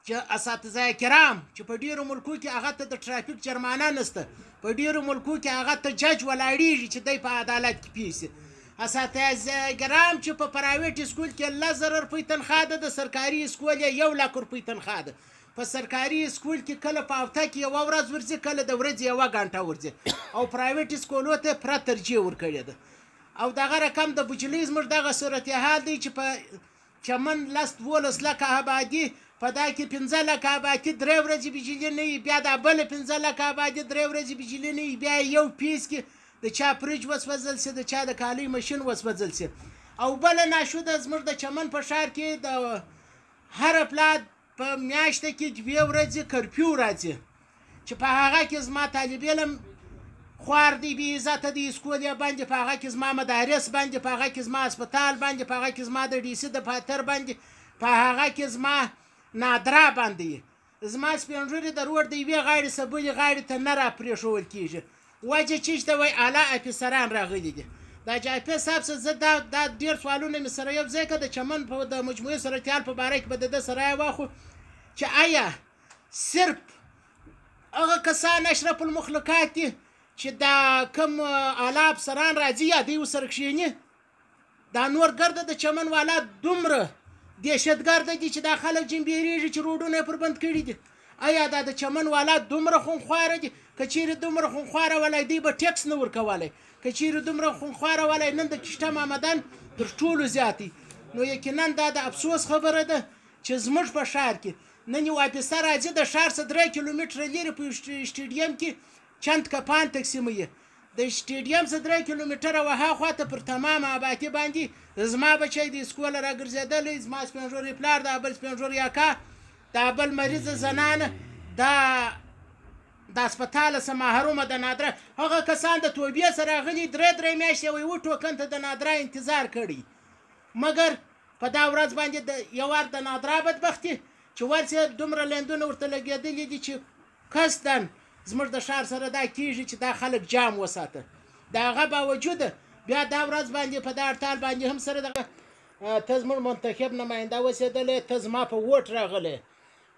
چې اساتذه کرام چې په ډیرو ملکو کې هغه ته د ټرافیک جرمانه نسته په ډیرو ملکو کې هغه ته جج ولاړیږي چې دی په عدالت کې پیسي اساتذه کرام چې په پرایویټ سکول کې 1000 روپۍ تنخواه ده د سرکاري سکول یې 1 لک روپۍ تنخواه ده په سرکاري سکول کې کله په هفته کې یوه ورځ ورځي کله د ورځې 1 غنټه ورځي او پرایویټ سکولو ته پوره ترجیح ورکړې ده او دغه رقم د بجلي زموږ دغه صورتحال دی چې په چمن 12 لکه آبادي په دا کې 15 لکه آبادي 3 ورځې بجلي نه وي بیا دا بله 15 لکه آبادي 3 ورځې بجلي نه وي بیا یو پیس کې د چا فریج وسوځل سي د چا د کالي ماشین وسوځل سي او بله ناشوده زموږ د چمن په ښار کې د هر پلات په میاشته کې 2 ورځې کرفیو راځي چې په هغه کې زما طالب علم خوار دی بې عزته دی سکول یې باندې په هغه کې زما مدارس باندې په هغه کې زما اسپیټال باندې په هغه کې زما د ډي سي دفاتر باندې په هغه کې زما نادرا باندې زما سپین ږیري د روډ د یوې غاړې څخه بلې غاړې ته نه را پرېښول کېږي وجه چیش ته وایي اعلی افیسران راغلي دي دا جاپي صاحب څه زه دا ډېر سوالونه مې سره یو ځای کړه د چمن په د مجموعي صورتحال په باره کې به د ده سره یې واخلو چې آیا صرف هغه کسان اشرف المخلوقات دي چې دا کوم اعلی افسران راځي یا دوی ورسره کښېني دا نور ګرده د چمن والا دومره دهشتګرده دي چې دا خلک جنبېرېږي چې روډونه یې پر بند کړي دي آیا دا د چمن والا دومره خونخواره دي که چیرې دومره خونخواره ولی دوی به ټیکس نه ورکولی که چیرې دومره خونخواره ولی نن د کشته مامدان تر ټولو زیات نو یقینا دا د افسوس خبره ده چې زموږ په ښار کې نن یو افیسر راځي د ښار څخه 3 کیلومتره لرې په سټیډیم کې چند کپان تقسیموي د سټیډیم څخه 3 کیلومتره وهاخوا ته پر تمام آبادي باندې زما بچی د سکوله راګرځېدلی زما سپین ږیری پلار دا بل سپین ږیری اکا دا بل مریضه زنانه دا د هسپتاله څخه محرومه د نادره هغه کسان د توبې سره راغلي 3 میاشتې وایي و ټوکن ته د نادره انتظار کړی مګر په دا ورځ باندې د یو وار د نادره بدبختي چې ورڅې دومره لیندونه ورته لګېدلي دي چې قصدن زموږ د ښار سره دا کېږي چې دا خلک جام وساته د هغه باوجود بیا دا ورځ باندې په دا هړتال باندې هم سره دغه ته زموږ منتخب نماینده اوسېدلی ته زما په ووټ راغلی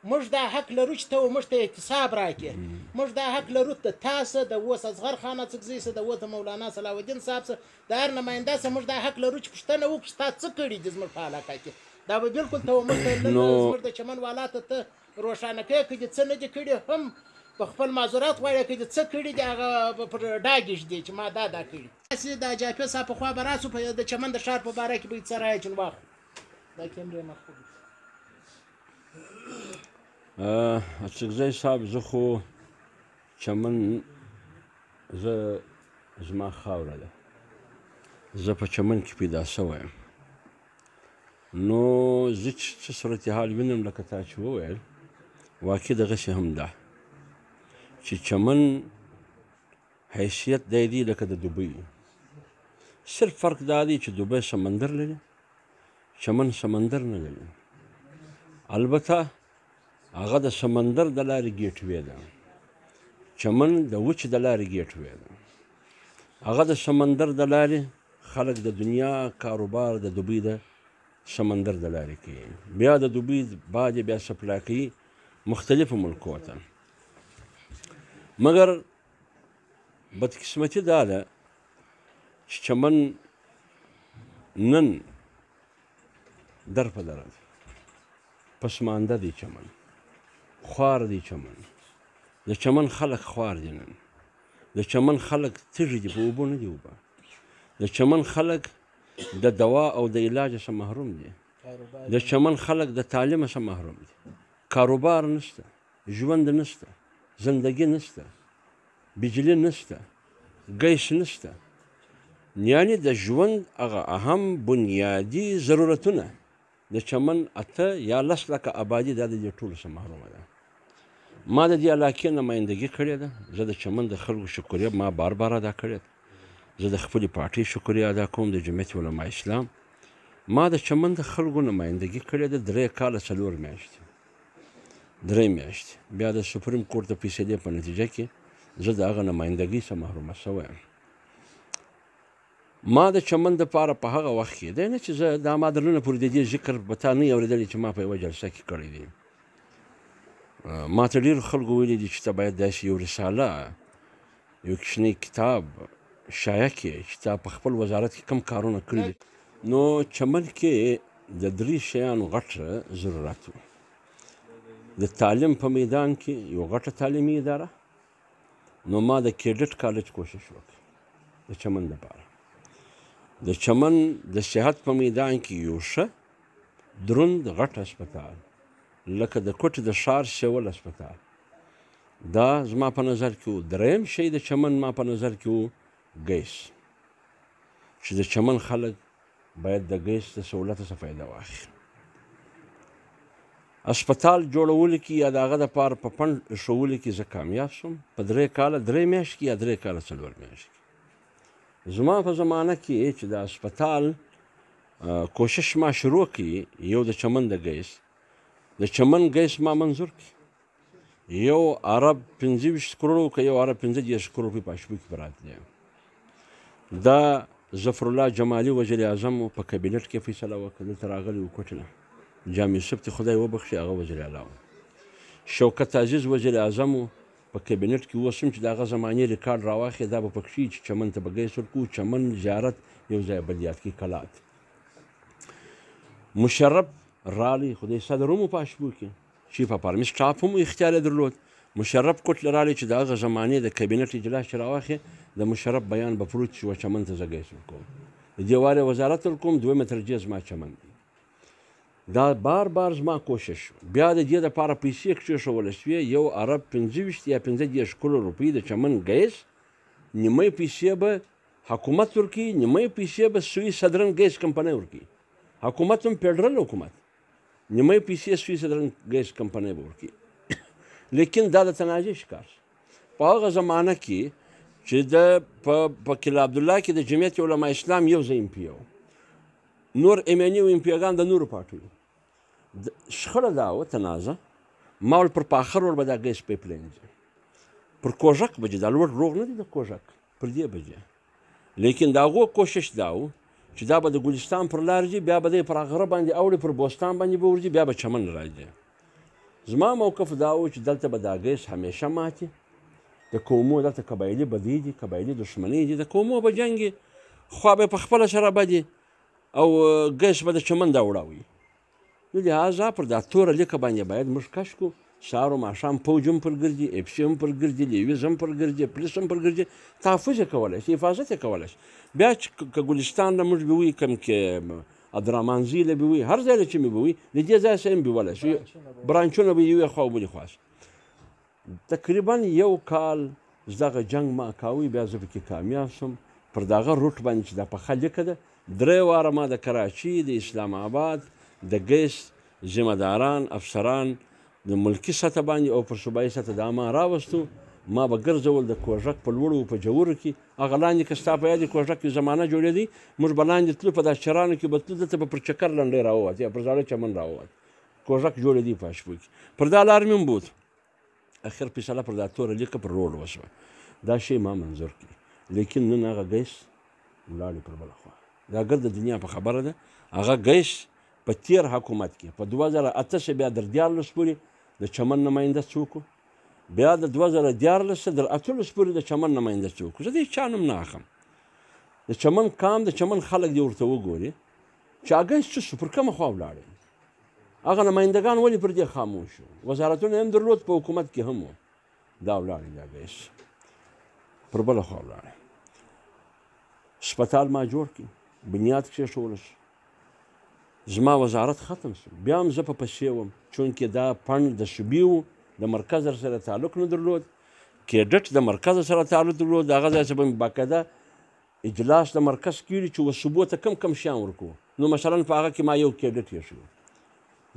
موږ دا حق لرو چې ته موږ ته احتساب راکړې موږ دا حق لرو د تا څه د اوس اصغر خانه څکزي څه د اوس د مولانا صلاح الدین صاحب څه د هر نماینده څه موږ دا حق لرو چې پوښتنه وکړو چې تا څه کړي دي زموږ په علاقه کې دا به بالکل ته موږ ته زموږ د چمن والا ته روښانه کوې که دې څه نه دي کړي هم په خپل معذورات غواړي که دې څه کړي دي هغه پر ډاګ ږدي چې ما دا کړي داسې د جاپي صاحب پخوا به راسو په د چمن د ښار په باره کې به یې څه رایه چون واخلو دا کیمرې مخکې اڅکزی صاحب زه خو چمن زه زما خاوره ده زه په چمن کې پیدا شوی یم نو زه چې صورتحال وینم لکه تا چې وویل واقع دغسې هم ده چې چمن حیثیت دی دی لکه د دوبۍ صرف فرق دا دی چې دوبۍ سمندر لري چمن سمندر نه لري البته هغه د سمندر د لارې ګیټ وې ده چمن د وچ د لارې ګیټ وې ده هغه د سمندر د لارې خلک د دنیا کاروبار د دوبۍ د سمندر د لارې کوي بیا د دوبۍ بعد بیا سپلای کوي مختلفو ملکو ته مګر بدقسمتي دا ده چې چمن نن در په در پسمانده دی چمن خوار دی چمن د چمن خلک خوار دي نن د چمن خلک تږي دي په اوبو نه دي اوبه د چمن خلک د دوا او د علاج څخه محروم دي د چمن خلک د تعلیم څخه محروم دي کاروبار نشته ژوند نشته زندگی نشته بجلی نشته ګیس نشته یعنی د ژوند هغه اهم بنیادي ضرورتونه د چمن 8 یا 10 لکه آبادي دا د دې ټولو څخه محرومه ده ما د دې علاقې نمایندګي کړې ده زه د چمن د خلکو شکریه ما بار بار ادا کړې ده زه د خپلې پارټۍ شکریه ادا کوم د جمعیت علما اسلام ما د چمن د خلکو نمایندګي کړې ده 3 کاله 4 میاشتې 3 میاشتې بیا د سپریم کورټ د فیصلې په نتیجه کې زه د هغه نمایندګۍ څخه محرومه شوی یم ما د چمن دپاره په هغه وخت کې دی نه چې زه دا ما درنه پورې د دې ذکر به تا نه یې اورېدلی چې ما په یوه جلسه کې کړی دی ما ته ډېرو خلکو ویلي دي چې ته باید داسې یو رساله یو کوچنی کتاب شایع کړې چې تا په خپل وزارت کې کم کارونه کړي دي نو چمن کې د 3 شیانو غټ ضرورت و د تعلیم په میدان کې یو غټه تعلیمي اداره نو ما د کیډټ کالج کوشش وکړ د چمن دپاره د چمن د صحت په میدان کې یو ښه دروند غټ هسپتال لکه د کوټې د ښار سیول هسپتال دا زما په نظر کې و 3یم شی د چمن ما په نظر کې و ګیس چې د چمن خلک باید د ګیس د سهولته څخه فایده واخلي هسپتال جوړولو کې یا د هغه دپاره په فنډ ښولو کې زه کامیاب شوم په 3 کاله 3 میاشتې کې یا 3 کاله 4 میاشتې کې زما په زمانه کې چې د هسپتال کوشش ما شروع کړي یو د چمن د ګیس د چمن ګیس ما منظور کړي یو عرب 25 کروړو که یو عرب 15 کروړ روپۍ په اشبو کې پراته دی دا ظفرالله جمالي وزیر اعظم په کابینټ کې فیصله وکړه دلته راغلی و کوټ نه جامع یوسف ته خدای وبخښي هغه وزیر اعلی و شوکت عزیز وزیر اعظم په کابینټ کې اوس هم چې د هغه زمانې ریکارډ راواخلي دا به پکې وي چې چمن ته به ګیس ورکوو چمن زیارت یو ځای بل یاد کړي کلات مشرف رالی خدای صدر هم په اشبو کې چیف اف آرمي سټاف هم اختیار یې درلود مشرف کوټ رالی چې د هغه زمانې د کابینټ اجلاس چې راواخلي د مشرف بیان به پروت شي و چمن ته زه ګیس ورکوم د دې وارې وزارت ورکوم دویمه ترجیح زما چمن دی دا بار زما کوشش بیا د دې دپاره پیسې کېښودل شوې یو عرب 25 یا 15 کروړ روپۍ د چمن ګیس نیمه پیسې به حکومت ورکوي نیمه پیسې به سوی صدرن ګیس کمپنۍ ورکوي حکومت هم فیډرل حکومت نیمه پیسې سوی صدرن ګیس کمپنۍ به ورکوي لیکن دا د تنازع ښکار په هغه زمانه کې چې په کلا عبدالله کې د جمعیت علما اسلام یو ځای امپي و نور ایمني و امپیګان د نورو پارټیو شخړه دا وه تنازع ما ول پر پاخر ور به دا ګیس پیپلاین ځي پر کوژک به ځي دا لوړ روغ نه دی د کوژک پر دې به ځي لیکن د هغو کوشش دا و چې دا به د ګلستان پر لار ځي بیا به دی پر غره باندې اوړي پر بوستان باندې به ورځي بیا به چمن راځي زما موقف دا و چې دلته به دا ګیس همیشه ماتي د قومو دلته قبایلي بدي دي قبایلي دښمنۍ دي د قومو به جنګ خوا به یې په خپله سره بدي او ګیس به د چمن دا وړاوي نو لهذا پر دا توره لیکه باندې باید موږ کش کړو سهار و ماښام پوج هم پر ګرځي اف سي هم پر ګرځي لیویز هم پر ګرځي پولیس هم پر ګرځي تحفظ یې کولی شي حفاظت یې کولی شي بیا چې که ګلستان نه موږ به وي کم کې عبدالرحمن له به وي هر ځای له چې مې به وي د دې ځای سره هم بیولی شي برانچونه به یوې خوا او بلې خوا تقریبا یو کال دغه جنګ ما کاوی بیا زه پکې کامیاب شوم پر دغه روټ باندې چې دا پخه لیکه ده 3 واره ما د کراچي د اسلام آباد د ګیس ذمه داران افسران د ملکي سطح باندې او پر صوبایي سطح دا ما راوستو ما به ګرځول د کوژک په لوړو په جوورو کې هغه لاندې که ستا په یاد کوژک کې زمانه جوړېدی موږ به لاندې تلو په دا چرانو کې به تلو دلته به پر چکر لنډۍ راووت یا پر زاړه چمن راووت کوژک جوړېدی په اشبو کې پر دا لار مې هم بوت اخر فیصله پر دا توره لیکه پر روډ وشوه دا شی ما منظور کړي لیکن نن هغه ګیس ولاړې پر بله خوا دا ګر د دنیا په خبره ده هغه ګیس په تیر حکومت کې په 2008 بیا در 14 پورې د چمن نماینده څوک بیا د 2014 در 18 پورې د چمن نماینده څوک زه د هېچ چا نوم نه اخلم د چمن کام د چمن خلک دې ورته وګوري چې هغه څه شو پر کومه خوا ولاړې هغه نمایندګان ولې پر دې خاموش وو وزارتونه هم درلود په حکومت کې هم وو دا ولاړې دا ګیس پر بله خوا ولاړې سپتال ما جوړ کړي بنیاد کېښودل شو زما وزارت ختم شو بیا هم زه په پسې وم چونکې دا فنډ د صوبې و د مرکز سره تعلق نه درلود کیډټ د مرکز سره تعلق درلود د هغه ځای څخه به مې باقاعده اجلاس د مرکز کېږي چې و صوبو ته کم شیان ورکوو نو مثلا په هغه کې ما یو کیډټ ایښی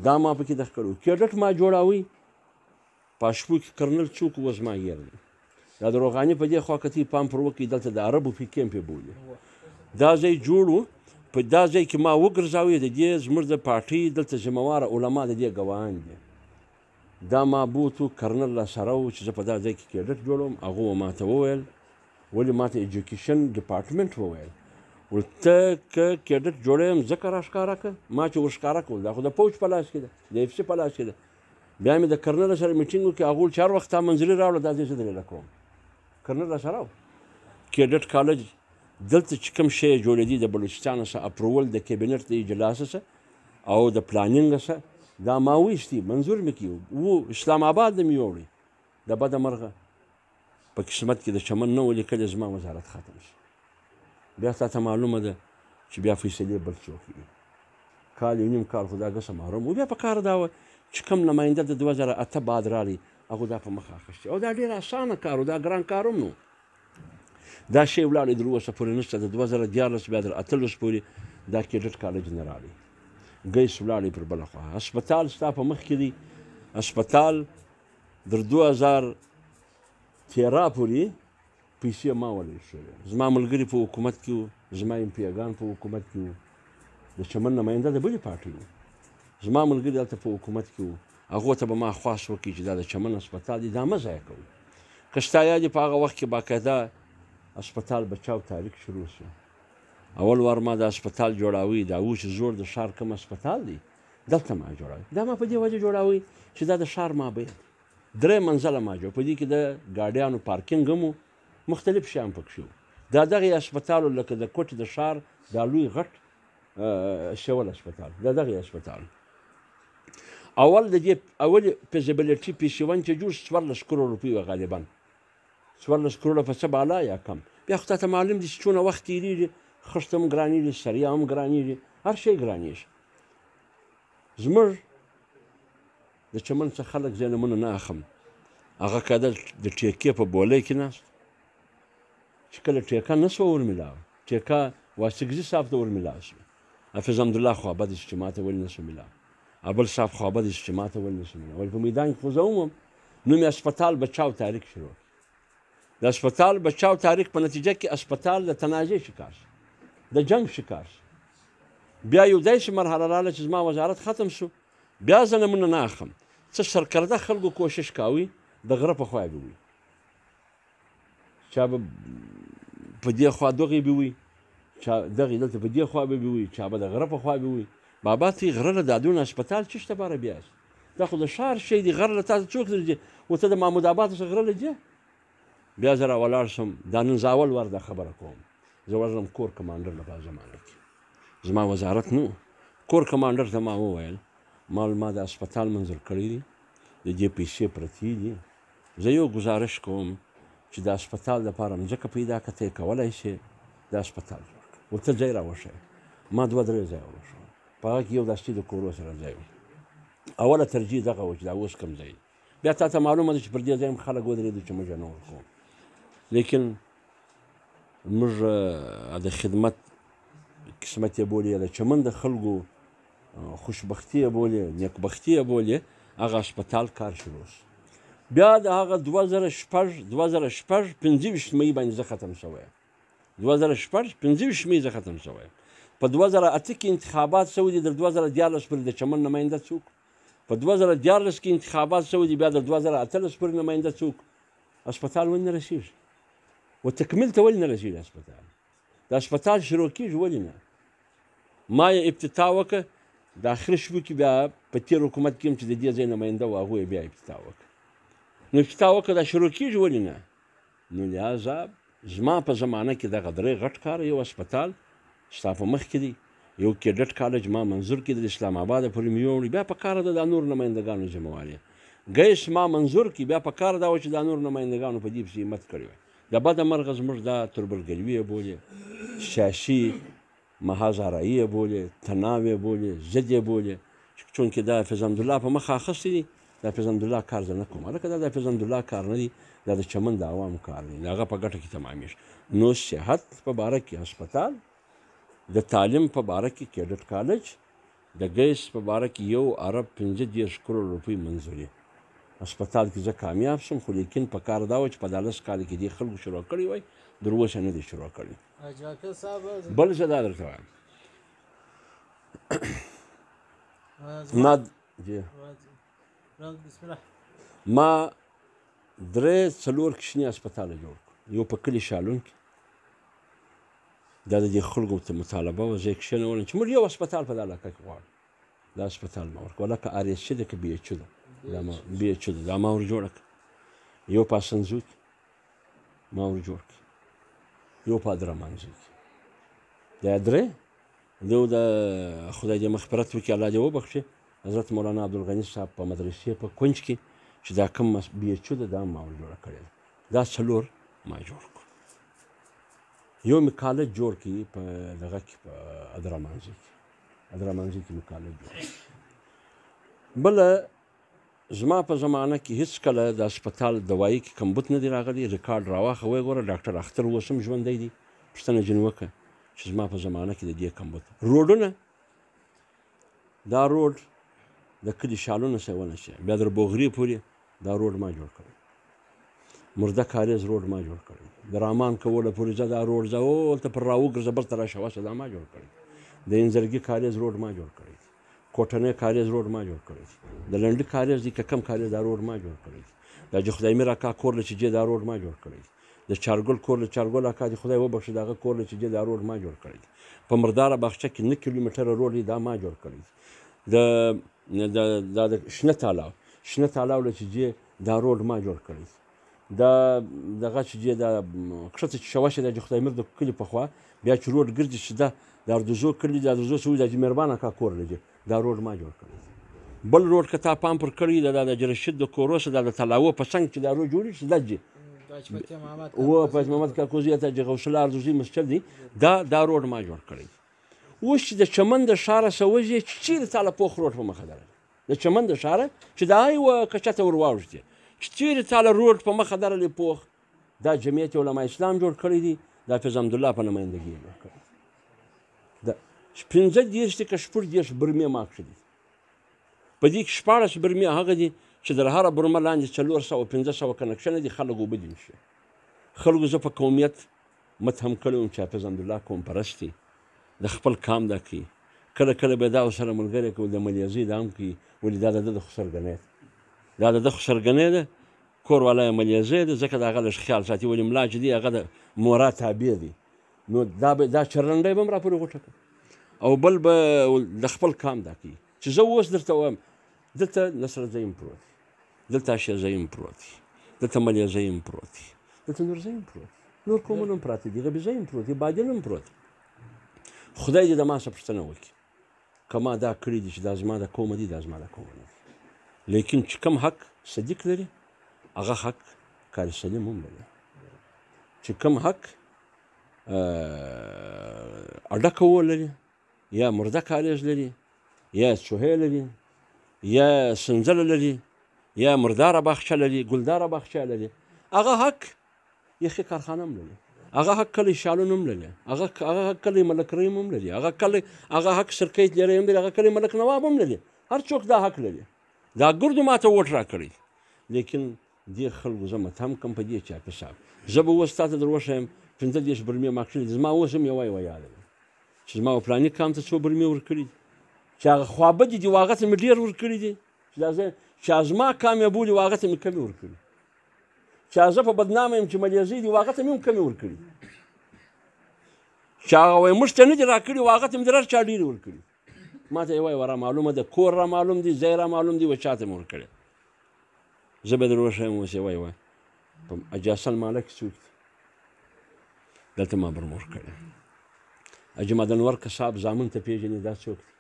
دا ما پکې دخ کړو کیډټ ما جوړاوی په اشبو کې کرنل څوک و زما یېر دی دا د روغاني په دې خوا کتې پام پر وکړي دلته د عربو په کیمپ یې بولي دا ځای جوړ و په دا ځای کې ما وګرځاوی د دې زموږ د پارټۍ دلته ذمهواره علما د دې ګواهان دي دا ما بوتو کرنل را سره و چې زه په دا ځای کې کیډټ جوړوم هغو ماته وویل ولې ماته ایجوکیشن ډپارټمنټ وویل ول ته که کیډټ جوړویم ځکه راښکاره کړه ما چې ورښکاره کول دا خو د پوج په لاس کې ده د اف سي په لاس کې ده بیا مې د کرنل سره میټینګ وکړي هغو چې هر وخت تا منظري راوړه دا ځای زه درېله کوم کرنل را سره و کیډټ کالج دلته چې کوم شی جوړېدي د بلوچستان څخه اپروول د کابینټ د اجلاس څخه او د پلانینګ څخه دا ما ویشتي منظور مې کړي و اسلام آباد د مې یوړی د بده مرغه په قسمت کې د چمن نه ولیکلې زما وزارت ختم شي بیا تا ته معلومه ده چې بیا فیصلې بل څوک وي کال یو نیم کال خو دا ګسه محروم و بیا په کار دا وه چې کوم نماینده د 2008 بعد راغی هغو دا په مخ اخیستې او دا ډېر اسانه کار و دا ګران کار هم نه دا شی ولاړې در اوسه پورې نشته د 2014 بیا در 18 پورې دا کیډټ کالج نه راغی ګیس ولاړې پر بله خوا هسپتال ستا په مخ کې دی هسپتال در 2013 پورې پیسې ما ولې شوې زما ملګري په حکومت کې وو زما امپیګان په حکومت کې وو د چمن نماینده د بلې پارټۍ وو زما ملګري هلته په حکومت کې وو هغو ته به ما خواست وکړي چې دا د چمن هسپتال دی دا مه ضایع کوئ. که ستا یاد په هغه وخت کې باقاعده هسپتال بچاو تاریخ شروع شو. اول وار ما د هسپتال جوړاوی دا اوس زوړ د ښار کوم هسپتال دی دلته ما جوړاوی. دا ما په دې وجه جوړاوی چې دا د ښار مابین 3 منزله ما جوړ، په دې کې د ګاډیانو پارکینګ هم مختلف شیان پکښې وو. دا دغې هسپتال لکه د کوټې د ښار دا لوی غټ شول هسپتال، دا دغې هسپتال اول د دې اول فیزیبلیټي پیشون چې جوړ 14 کروڑ روپۍ وه غالبا 14 کروڑه په څه بالا یا کم. بیا خو تاته معلوم دي چې څونه وخت تېرېږي خښت هم ګرانېږي سریا هم ګرانېږي هر شی ګرانېږي. زموږ د چمن څخه خلک زه نومونه نه اخلم هغه کده د ټیکې په بولۍ کې ناست چې کله ټیکه نه سوه ورمیلاوه ټیکه واسګزي صاحب ته ورمیلاو شوه حافظ حمدالله خوابدی چې ما ته ولې نه سو میلاو ابل صاحب خوابدی چې ما ته ولې نه سو میلاو. په میدان کې خو زه هم نوم یې هسپتال بچاو تاریخ شروع. د هسپتال بچاو تاریخ په نتیجه کې هسپتال د تنازع شکار شو د جنگ شکار شو. بیا یو داسې مرحله راغله چې زما وزارت ختم شو بیا زه نمونه نه اخلم څه سرکرده خلکو کوشش کاوي د غره په خوا به وي چا به په دې خوا دغې به وي چا دغې دلته په دې خوا به وي چا به د غره په خوا به وي. بابا ته غره له دادونه هسپتال څه شته باره بیاست دا خو د ښار شی دی غره له تاسو څوک درځي و ته د محمود آباد څخه غره له ځې. بیا زه راولاړ شم دا نن زه اول وار دا خبره کوم زه ورغلم کور کمانډر له په زمانه کې زما وزارت نه کور کمانډر ته ما وویل ما د هسپتال منظور کړی دی د دې پیسې پرتې دي زه یو ګزارش کوم چې د هسپتال دپاره مځکه پیدا کړه ته یې کولی شې د هسپتال جوړ کړه ورته ځای راوښیه. ما 2-3 ځایه وښوم په هغه کې یو داسې د کورو سره ځای و. اوله ترجیح دغه و چې دا اوس کوم ځای بیا تا ته معلومه ده چې پر دې ځای هم خلک ودرېدو چې موږ یې نه ورکوو. لیکن موږ د خدمت قسمت یې بولي د چمن د خلکو خوشبختي یې بولي نیکبختي یې بولي هغه هسپتال کار شروع شو. بیا د هغه 2006 25 مۍ باندې زه ختم شوی 2006 مۍ زه ختم شوی. په 2008 کې انتخابات شوي دي د 2014 پورې د چمن نماینده څوک په 2014 کې انتخابات شوي دي بیا د 2018 پورې نماینده څوک هسپتال ولې نه رسېږي و تکمیل ته ولې نه رسېږي هسپتال د هسپتال شروع کېږي ولې نه. ما یې ابتدا وکړه د آخري شپو کې بیا په تېر حکومت کې هم چې د دې ځای نماینده و هغوی بیا ابتدا وکړه نو ابتدا وکړه دا شروع کېږي ولې نه. نو لهذا زما په زمانه کې دغه 3 غټ کار یو هسپتال ستا په مخ کې دی یو کیډټ کالج ما منظور کړي د اسلام آباد پورې مې یوړي بیا په کار ده د نور نمایندګانو ذمهواري ګیس ما منظور کړي بیا په کار ده چې د نور نمایندګانو په دې پسې همت کړی وای. د بده مرغه زموږ دا تربرګلوي یې بولي سیاسي محاذ-آرایي یې بولي تناو یې بولي ضد یې بولي چونکې دا حافظ حمدالله په مخ اخیستی دي د حافظ حمدالله کار زه نه کوم هلکه دا د حافظ حمدالله کار نه دی دا د چمن د عوامو کار دی د هغه په ګټه کې تمامیږي. نو صحت په باره کې هسپتال د تعلیم په باره کې کیډټ کالج د ګیس په باره کې 1.35 کروڑ روپۍ منظوري هسپتال کې زه کامیاب شم خو لیکن په کار دا و چې په 10 کال کې دې خلکو شروع کړی وای در اوسه نه دي شروع کړی. بل زه دا درته وایم ما 3-4 کوچني هسپتاله جوړ کړو یو په کلي شالون کې دا د دې خلکو ته مطالبه وه زه یې کښېنولم چې موږ یو هسپتال په دا علاقه کې غواړو دا هسپتال ما ورکړو لکه RSC ده که BHU ده BHU ده دا ما ور جوړه کړه یو په اسنزو کې ما ور جوړ کړه یو په ادرمانزو کې دا 3 یو د خدای دې مغفرت وکړي الله دې وبخښي حضرت مولانا عبدالغني صاحب په مدرسې په کونج کې چې دا کوم BHU ده دا ما ور جوړه کړې ده دا 4 ما جوړ کړو. یو مې کالج جوړ کړي په دغه کې په ادرمانزي کې مې کالج جوړ کړي. بله زما په زمانه کې هېڅ کله د هسپتال دوایي کې کمبود نه دی راغلی ریکارډ راواخه ویې ګوره ډاکټر اختر اوس هم ژوندی دی پوښتنه ځینې وکړه چې زما په زمانه کې د دې کمبود. روډونه دا روډ د کلي شالونه سه ونه شي بیا در بوغري پورې دا روډ ما جوړ کړی مرده کاریز روډ ما جوړ کړی د رامان کوله پورې ځه دا روډ ځه هلته پر راوګرځه بېرته راشه وسه دا ما جوړ کړی د انځرګي کاریز روډ ما جوړ کړی کوټنۍ کاریز روډ ما جوړ کړی دی د لنډي کاریز دی که کم کاریز دا روډ ما جوړ کړی دی د حاجي خدای میر اکا کور له چجې دا روډ ما جوړ کړی دی د چارګل کور له چارګل اکا دې خدای وبخښي د هغه کور له چجې دا روډ ما جوړ کړی دی په مرداره باغچه کې 9 کیلومتره روډ دی دا ما جوړ کړی دی د شنه تالاو له چجې دا روډ ما جوړ کړی دی دا دغه چجې دا کښته چې شوه چې د حاجي خدای میر د کلي پخوا بیا چې روډ ګرځي چې دا د اردوزو کلي د اردوزو چې د حاجي مهربان اکا کور لري دا روډ ما جوړ کړی دی بل روډ که تا پام پر کړی د حاجي رشید د کورو څخه د تلاوه په څنګ چې دا روډ جوړ شي دا جي و فیض محمد کاکوزي ته حاجي غوث الله اردوزي مسجد دی دا روډ ما جوړ کړی دی اوس چې د چمن د ښاره څه وځي چې چیرې تاله پوخ روډ په مخه دره د چمن د ښاره چې دا یوه کچته ور واوښتې چې چیرې تاله روډ په مخه درلې پوخ دا جمعیت علما اسلام جوړ کړی دی دا فیض حمدالله په نمایندګي یې جوړ کړی د 15 که 14 برمې ماک شدي په دې کې 14 برمې هغه دي چې در هره برمه لاندې 400 کنکشنه دي خلک اوبه دي نشي خلکو زه په قومیت متهم کړی وم چې حافظ حمدالله قوم پرست دی د خپل کام دا کوي کله کله به دا ورسره ملګری کوي د ملیزي دا هم کوي ولې دا د ده خسرګنۍ دا د ده خسرګنۍ ده کور والا یې ملیزی ده ځکه د هغه لږ خیال ساتي ولې ملا چې دی هغه د مورا تابع دی نو دا چرلنډی به هم راپورې غوټه کړه او بل به د خپل کام دا کوي چې زه اوس درته وایم دلته نصر زیم پروت دی دلته اشیا زیم پروت دی دلته ملیزی هم پروت دی دلته نور زیم پروت دی نور قومونه هم پراته دي غبي زیم پروت دی بادل هم پروت دی خدای دې د ما څخه پوښتنه وکړي که ما دا کړي دي چې دا زما د قومه دي دا زما د قومه نه دي لیکن چې کوم حق صدیق لري هغه حق کار سلیم هم لري چې کوم حق اډکه ولري یا مرده کاریز لري یا چوهې لري یا سنځله لري یا مرداره باغچه لري ګلداره باغچه لري هغه حق یخي کارخانه هم لري هغه حق کلی شالون هم لري هغه حق کلی ملک رحیم هم لري هغه حق سرکیت لري هم لري هغه کلی ملک نواب هم لري هر څوک دا حق لري دا ګردو ماته ووټ راکړي لیکن دې خلکو زه متهم کړم په دې چا حساب زه به اوس تا ته در وښیم 15 برمې ما کړي دي زما اوس هم یوه یاده ده چې زما فلاني کام ته څو برمې ورکړي دي چې هغه خوابدي دي هغه ته مې ډېر ورکړي دي چې زما کام یې بولي هغه ته مې کمې ورکړي چې زه په بدنامه یم چې ملیزي دي هغه ته مې هم کمې ورکړي چې هغه وایي موږ ته نه دي راکړي هغه ته مې در هر چا ډېرې ورکړي ما ته یې وایي را معلومه ده کور را معلوم دي ځای را معلوم دي و چا ته مې ورکړي زه به در وښیم اوس یې وایي په حاجي حسن مالک څوک دي دلته ما برمور کړی حاجي مدنور کساب زامن ته پېژني دا څوک دی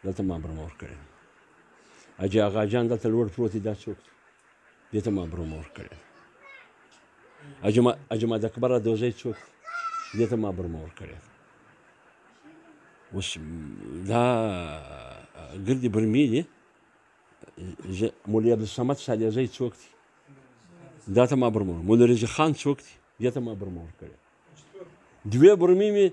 دلته ما برمور کړی حاجي آغا جان دلته لوړ پروت دی دا څوک دی دې ته ما برمور کړی حاجي مد اکبر دوزی څوک دی دې ته ما برمور کړی اوس دا ګردې برمې دي مولوي عبدالصمد سالیزی څوک دی دا ته ما برمور مولوي رضا خان څوک دی دې ته ما برمور کړی 2 برمې مې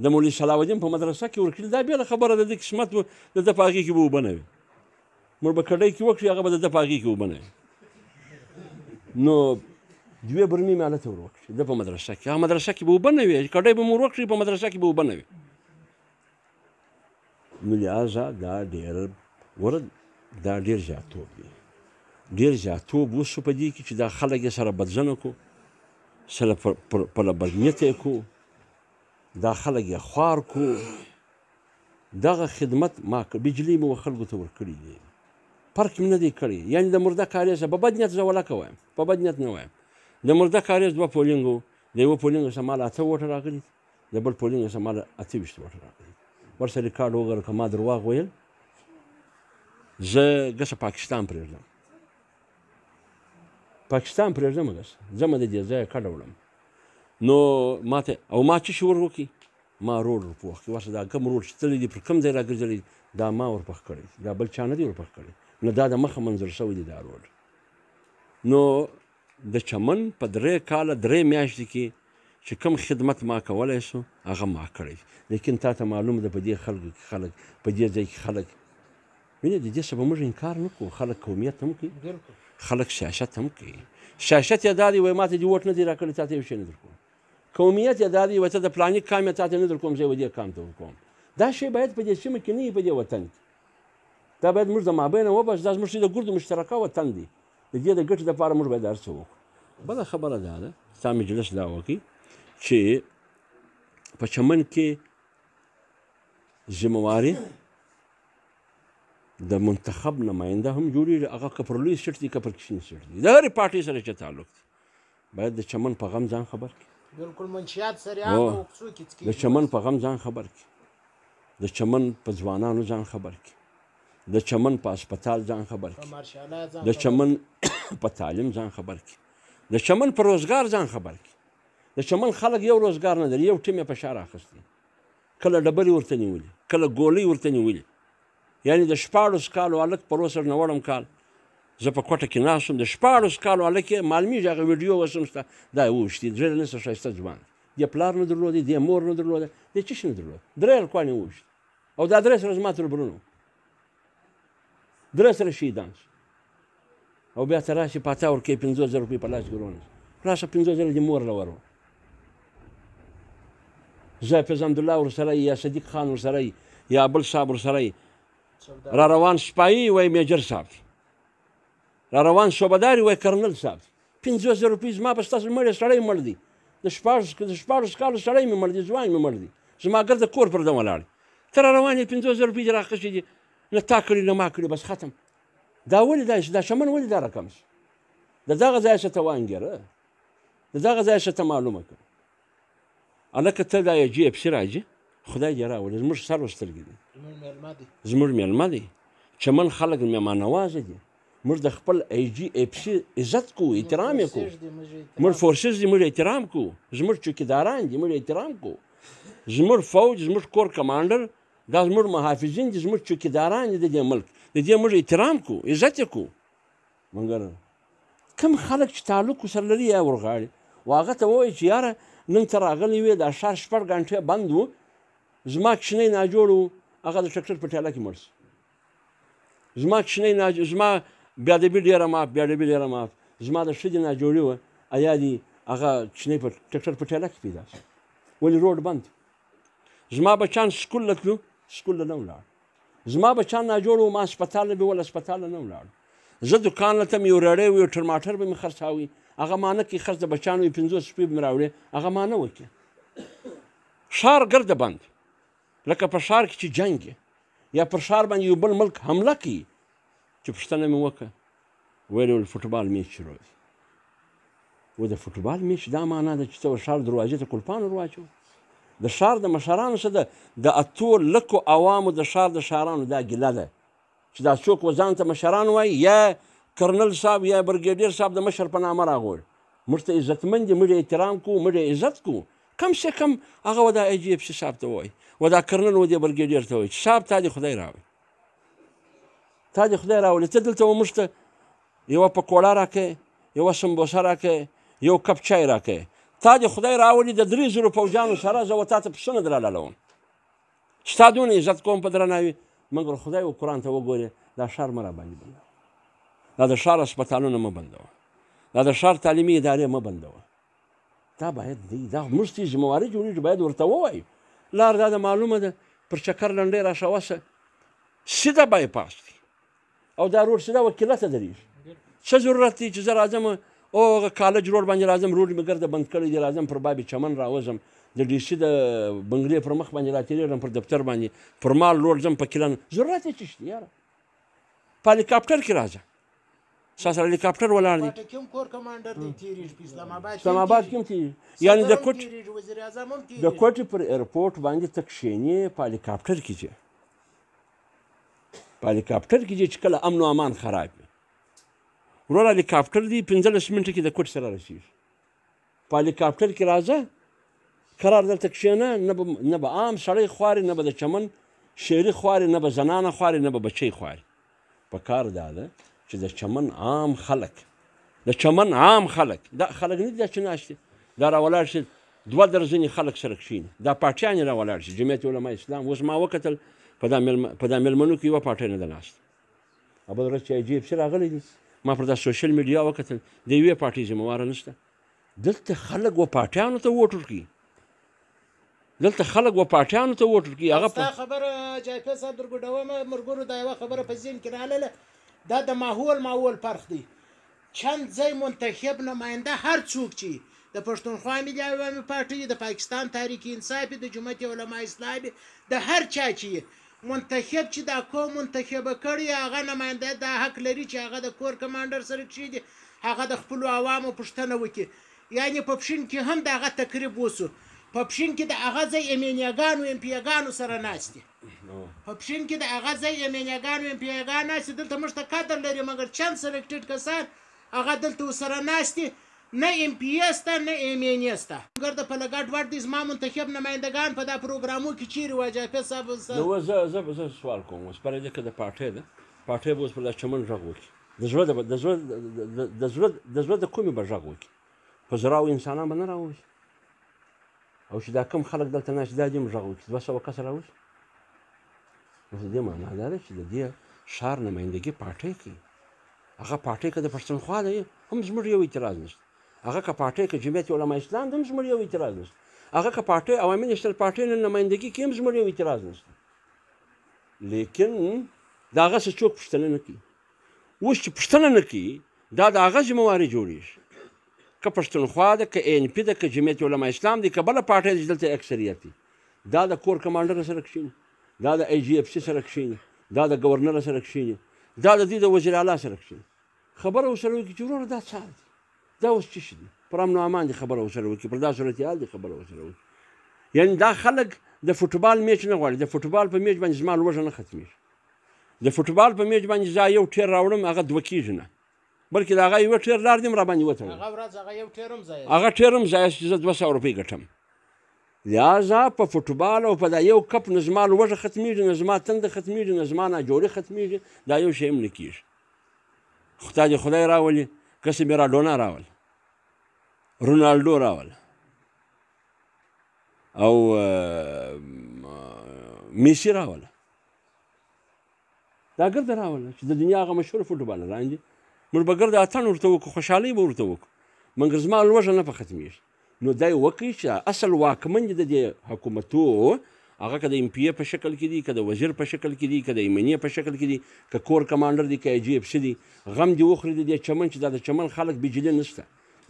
د مولوي صلاح الدین په مدرسه کې ورکړي دا بېله خبره ده د قسمت د ده په هغې کې به اوبه نه وي موږ به کډۍ کې وکړي هغه به د ده په هغې کې اوبه نه وي نو 2 برمې مې هلته ور وکړي ده په مدرسه کې هغه مدرسه کې به اوبه نه وي کډۍ به مو ور وکړي په مدرسه کې به اوبه نه وي نو لهذا دا ډېر زیاتوب دی ډېر زیاتوب وسو په دې کې چې دا خلک یې سره بدزنه کړو سره پله بدنیته یې کړو دا خلک یې خوار کړو دغه خدمت ما بجلي مې خلکو ته ورکړي دي فرق مې نه دی کړی یعنې د مرده کاریز په بد نیت زه ولکه وایم په بد نیت نه وایم د مرده کاریز 2 پولینګ و د یوه پولینګ څخه مال 8 ووټه راغلي د بل پولینګ څخه مال 28 ووټه راغلي ورسره ریکارډ وګوره که ما درواغ ویل زه ګسه پاکستان پرېږدم ګسه ځمه د دې ځایه کډه وړم نو ماته او ما څه شي ور وکړي ما روډ ورپوخ کړي ورسره دا کوم روډ چې تللی دي پر کوم ځای راګرځېدلی دا ما ورپخ کړی دا بل چا نه دی ورپخ کړی نو دا د مخه منظور شوی دی دا روډ نو د چمن په 3 کاله 3 میاشتې کې چې کوم خدمت ما کولی سو هغه ما کړی لیکن تا ته معلومه ده په دې خلکو کې خلک په دې ځای کې خلک وینې د دې څه به موږ انکار نه کوو خلک قومیت هم کوي خلک سیاست هم کوي سیاست یې دا دی وایي ما ته دې ووټ نه دی راکړی تا ته یو شی نه در کوم قومیت یې دا دی وایي ته د فلاني کام یې تا ته نه در کوم زه یې دې کام ته ورکوم دا شی باید په دې سیمه کې نه وي په دې وطن کې دا باید موږ د مابینه وباسو. دا زموږ د ګردو مشترکه وطن دی. د دې د ګټې دپاره موږ باید هر څه وکړو. بله خبره دا ده ستا مجلس دا وکړي چې په چمن کې ذمهواري د منتخب نماینده هم جوړېږي. هغه که پر لوی سیټ دي که پر کوچني سیټ دي، د هرې پارټۍ سره چې تعلق دی باید د چمن په غم ځان خبر کړي. بالکل منشیات سره هغه څوک د چمن په غم ځان خبر کړي، د چمن په ځوانانو ځان خبر کړي، د چمن په اسپتال ځان خبر کړي، د چمن په تعلیم ځان خبر کړي، د چمن په روزګار ځان خبر کړي. د چمن خلک یو روزګار نه لري، یو ټیم یې په شا راخستی، کله ډبرې ورته نیولي، کله ګولۍ ورته نیولي. یعنې د 14 کالو هلک په 290 کال زه په کوټه کې ناست وم، د 14 کالو هلک یې معلومېږي هغه ویډیو اوس هم شته، دا یې وویشتي زړه نه څه ښایسته ځوان، دې پلار نه درلودی، دې مور نه درلوده، دې څه شي نه درلوده، 3 هلکان یې وویشت او دا 3 سره زما تربرونه وو، 3 سره شهیدان شو. او بیا ته راشي پاتا ورکوي 50,000 روپۍ په لاس کې ورونه راشه 50,000 دې مور له ور وه. زه حافظ حمدالله ورسره یا صدیق خان ورسره یا بل صاحب ورسره را روان سپایي وایي میجر صاحب دی، را روان صوبهدار وایي کرنل صاحب دی. 50,000 روپۍ زما په ستاسو مړی سړی مړ دی، د 14 کالو سړی مې مړ دی، ځوان مې مړ دی، زما ګرده کور پر ده ولاړ دی. ته را روان یې 50,000 روپۍ دې راخیستې دي، نه تا کړي نه ما کړي، بس ختم. دا ولې داسې دا چمن ولې دا رقم شو؟ د دغه ځایه څه ته وانګېره، د دغه ځایه څه ته معلومه کړه. هلکه ته دا یې جی اف سي راځي، خدای دې راولي، زموږ سر و سترګې دي، زموږ میلمه دی. چمن خلک مېلمه نوازه دي. موږ د خپل ای جی اف سي عزت کوو، احترام یې کوو. موږ فورسز دي، موږ احترام کوو. زموږ چوکیداران دي، موږ احترام کوو. زموږ فوج، زموږ کور کمانډر، دا زموږ محافظین دي، زموږ چوکیداران دي د دې ملک، د دې موږ احترام کوو، عزت یې کوو. مګر کوم خلک چې تعلق ورسره لري یا ورغاړي و هغه ته ووایي چې یاره نن ته راغلی وې دا ښار 6 ګنټې بند و، زما کوچنی ناجوړ و هغه د ټکټر په ټیله کې مړ شو، زما کوچنی زما بیادبي ډېره معاف، بیادبي ډېره معاف، زما د ښځې ناجوړي وه ایا دي هغه کوچنی په ټکټر په ټیله کې پیدا شو. ولې روډ بند؟ زما بچان سکول له تلو، سکول له نه ولاړ. زما بچان ناجوړ و، ما اسپتال نه بیول، اسپتال نه ولاړ. زه دکان له تم یو رړی و، یو ټرماټر به مې خرڅاوي، هغه مانه کې خرڅ د بچانو 50 روپۍ به مې راوړې، هغه مانه وکړي. ښار ګرده بند، لکه په ښار کې چې جنګ یا پر ښار باندې یو بل ملک حمله کوي. چې پوښتنه مې وکړه ویل ول فوټبال میچ شروع دی. و د فوټبال میچ دا معنا ده چې ته ښار دروازې ته کلپان ور واچوه. د ښار د مشرانو څه ده، د 8 لکو عوامو د ښار د ښارانو دا ګیله ده چې دا څوک و ځان ته مشران وایي، یا کرنل صاحب یا برګیډیر صاحب د مشر په نامه راغوړ. موږ ته عزتمند دي، موږ احترام کوو، موږ عزت کوو. کم سے کم هغه و دا ای جی اف سی صاحب ته وایي، و دا کرنل و دې برګیډیر ته وایي چې صاحب تا دې خدای راوړي، تا دې خدای راولي، ته دلته و موږ ته یوه پکوړه راکړې، یوه سمبوسه راکړې، یو کپ چای راکړې، تا دې خدای راولي د 3,000 پوځیانو سره زه و تا ته پسونه در حلالوم، ستا دونه عزت کوم په درناوي. مګر خدای و قرآن ته وګورې دا ښار مه راباندې بندوه، دا د ښار اسپتالونه مه بندوه، دا د ښار تعلیمي ادارې مه بندوه. دا باید دی، دا موږ ته ذمهواري جوړېږي، باید ورته ووایو لار دا ده معلومه ده پر چکر لنډۍ راښوسه سیده بایپاس دی او دا روډ سیده وکیله ته درېږي. څه ضرورت دی چې زه راځم او هغه کالج روډ باندې راځم، روډ مې ګرده بند کړی دی، راځم پر باب چمن راوځم، د ډي سي د بنګلې پر مخ باندې راتېرېږم، پر دفتر باندې پر مال روډ ځم په کیله. ضرورت یې څه شته یاره؟ په هلیکاپټر کې راځه، ستا سره هلیکاپټر ولاړ دی، اسلام آباد کې هم تېرېږي. یعنې د کوټې پر ایرپورټ باندې ته کښېنې په هلیکاپټر کې ځې، په هلیکاپټر کې ځې چې کله امن و امان خراب وي. وروره هلیکاپټر دی 15 منټه کې د کوټې سره رسېږي. په هلیکاپټر کې راځه، قرار دلته کښېنه، نه به عام سړی خواري، نه به د چمن شعري خواري، نه به زنانه خواري، نه به بچی خواري. په کار دا ده چې د چمن عام خلک، د چمن عام خلک، دا خلک نه دي دا چې ناست دي، دا راولاړ شي 2 درجنې خلک سره کښېني، دا پاټیان یې راولاړ شي، جمعیت علما اسلام. اوس ما وکتل په دا مېلمنو کې یوه پاټۍ نه ده ناسته، بل ورځ چې ای جی اف سي راغلی دي، ما پر دا سوشل میډیا وکتل د یوې پاټۍ ذمهواره نشته. دلته خلک و پاټیانو ته ووټ ورکوي، دلته خلک و پارټیانو ته ووټ ورکوي هغه ستا خبره جاپي صاحب درګډومه ملګرو دا یوه خبره په ذهن کې راغله دا د ماحول فرق دی چند ځای منتخب نماینده هر څوک چې د پښتونخوا ملي عوامي پارټۍ د پاکستان تحریک انصاف د جمعیت علما اسلامي د هر چا چې منتخب چې دا قوم منتخبه کړي هغه نماینده دا حق لري چې هغه د کور کمانډر سره کښېږدي هغه د خپلو عوامو پوښتنه وکړي یعنې په پښین کې هم د هغه تقریب وسو په پښین کې د هغه ځای امینیاګانو امپیاګانو سره ناست دي په پښین کې د هغه ځای امینیاګانو امپیاګان ناست دي دلته موږ ته قدر لري مګر چند سلیکټډ کسان هغه دلته ورسره ناست دي نه ام پی سته نه امینیه سته مګر د پلګډ وړ دي زما منتخب نمایندګان په دا پروګرامو کې چیرې وه جاپي صاحب زه سوال کوم اوس پرې ده که د پارټۍ ده پارټۍ به اوس په دا چمن غږ وکړي د زړه د کومې به غږ وکړي په زراو انسانان به نه راوځي او چې دا کم خلک دلته ناست دا دې هم غږ وکړي 200 کسه راوځي نو د دې معنا دا ده چې د دې ښار نمایندګي پارټۍ کوي هغه پارټۍ که د پښتونخوا دی هم زموږ یو اعتراض نشته هغه که پارټۍ که جمعیت علما اسلام دی هم زموږ یو اعتراض نشته هغه که پارټۍ عوامي نیشنل پارټۍ نمایندګي کوي هم زموږ یو اعتراض نشته لیکن د هغه څه څوک پوښتنه نه کوي اوس چې پوښتنه نه کوي دا د هغه ذمهواري جوړېږي که پښتونخوا ده که ان پي ده که جمعیت علما اسلام دی که بله پارټۍ ده چې دلته اکثریت دی دا د کور کمانډر سره کښېني دا د ای جي اف سي سره کښېني دا د ګورنر سره کښېني دا د دې د وزیر اعلی سره کښېني خبره ورسره وکړي چې وروره دا څه دی دا اوس څه شي دي پر امن و امان دي خبره ورسره وکړي پر دا صورتحال دي خبره ورسره وکړي یعنې دا خلک د فوټبال میچ نه غواړي د فوټبال په میچ باندې زما لوږه نه ختمېږي د فوټبال په میچ باندې زه یو ټیر راوړم هغه دوه کېږي نه بلکې د هغه یوه ټیر لار دې هم راباندې وتړم هغه ټیر هم ځایه چې زه 200 روپۍ ګټم لہذا په فوټبال او په دا یو کپ نه زما لوږه ختمېږي نه زما تنده ختمېږي نه زما ناجوړي ختمېږي دا یو شی هم نه کېږي خدای دې خدای راولي کسې میراډونا راول رونالډو راول او میسي راول دا ګرده راوله چې د دنیا هغه مشهور فوټبالران دي موږ به ګرده اتڼ ورته وکړو خوشحالۍ به ورته وکړو مګر زما لوږه نه په ختمېږي نو دا یې وکړي چې اصل واکمن دي د دې حکومتو هغه که د ام پي په شکل کې دي که د وزیر په شکل کې دي که د ایمنیه په شکل کې دي که کور کمانډر دي که جی اف سی دي غم دې وخوري د دې چمن چې دا د چمن خلک بجلي نشته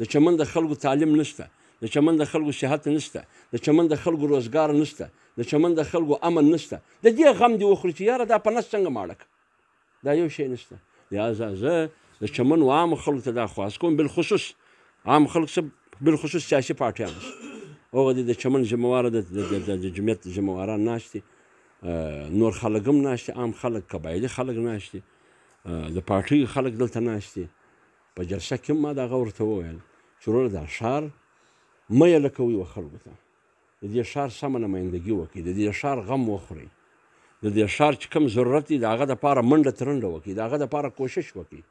د چمن د خلکو تعلیم نشته د چمن د خلکو صحت نشته د چمن د خلکو روزګار نشته د چمن د خلکو امن نشته د دې غم دې وخوري چې یاره دا په نس څنګه ماړه دا یو شی نشته لہذا زه د چمن و عامو خلکو ته دا خواست کوم بالخصوص عام خلک څه بالخصوص سیاسي پارټیان هغه د چمن ذمهواره د جمعیت ذمهواران ناست دي نور خلک هم ناست دي عام خلک قبایلي خلک ناست دي د پارټۍ خلک دلته ناست دي په جلسه کې هم ما د هغه ورته وویل چې وروره دا ښار مه یله کوئ و خلکو ته د دې ښار سمه نمایندګي وکړئ د دې ښار غم وخورئ د دې ښار چې کوم ضرورت دی د هغه دپاره منډه ترنډه وکړئ د هغه دپاره کوشش وکړئ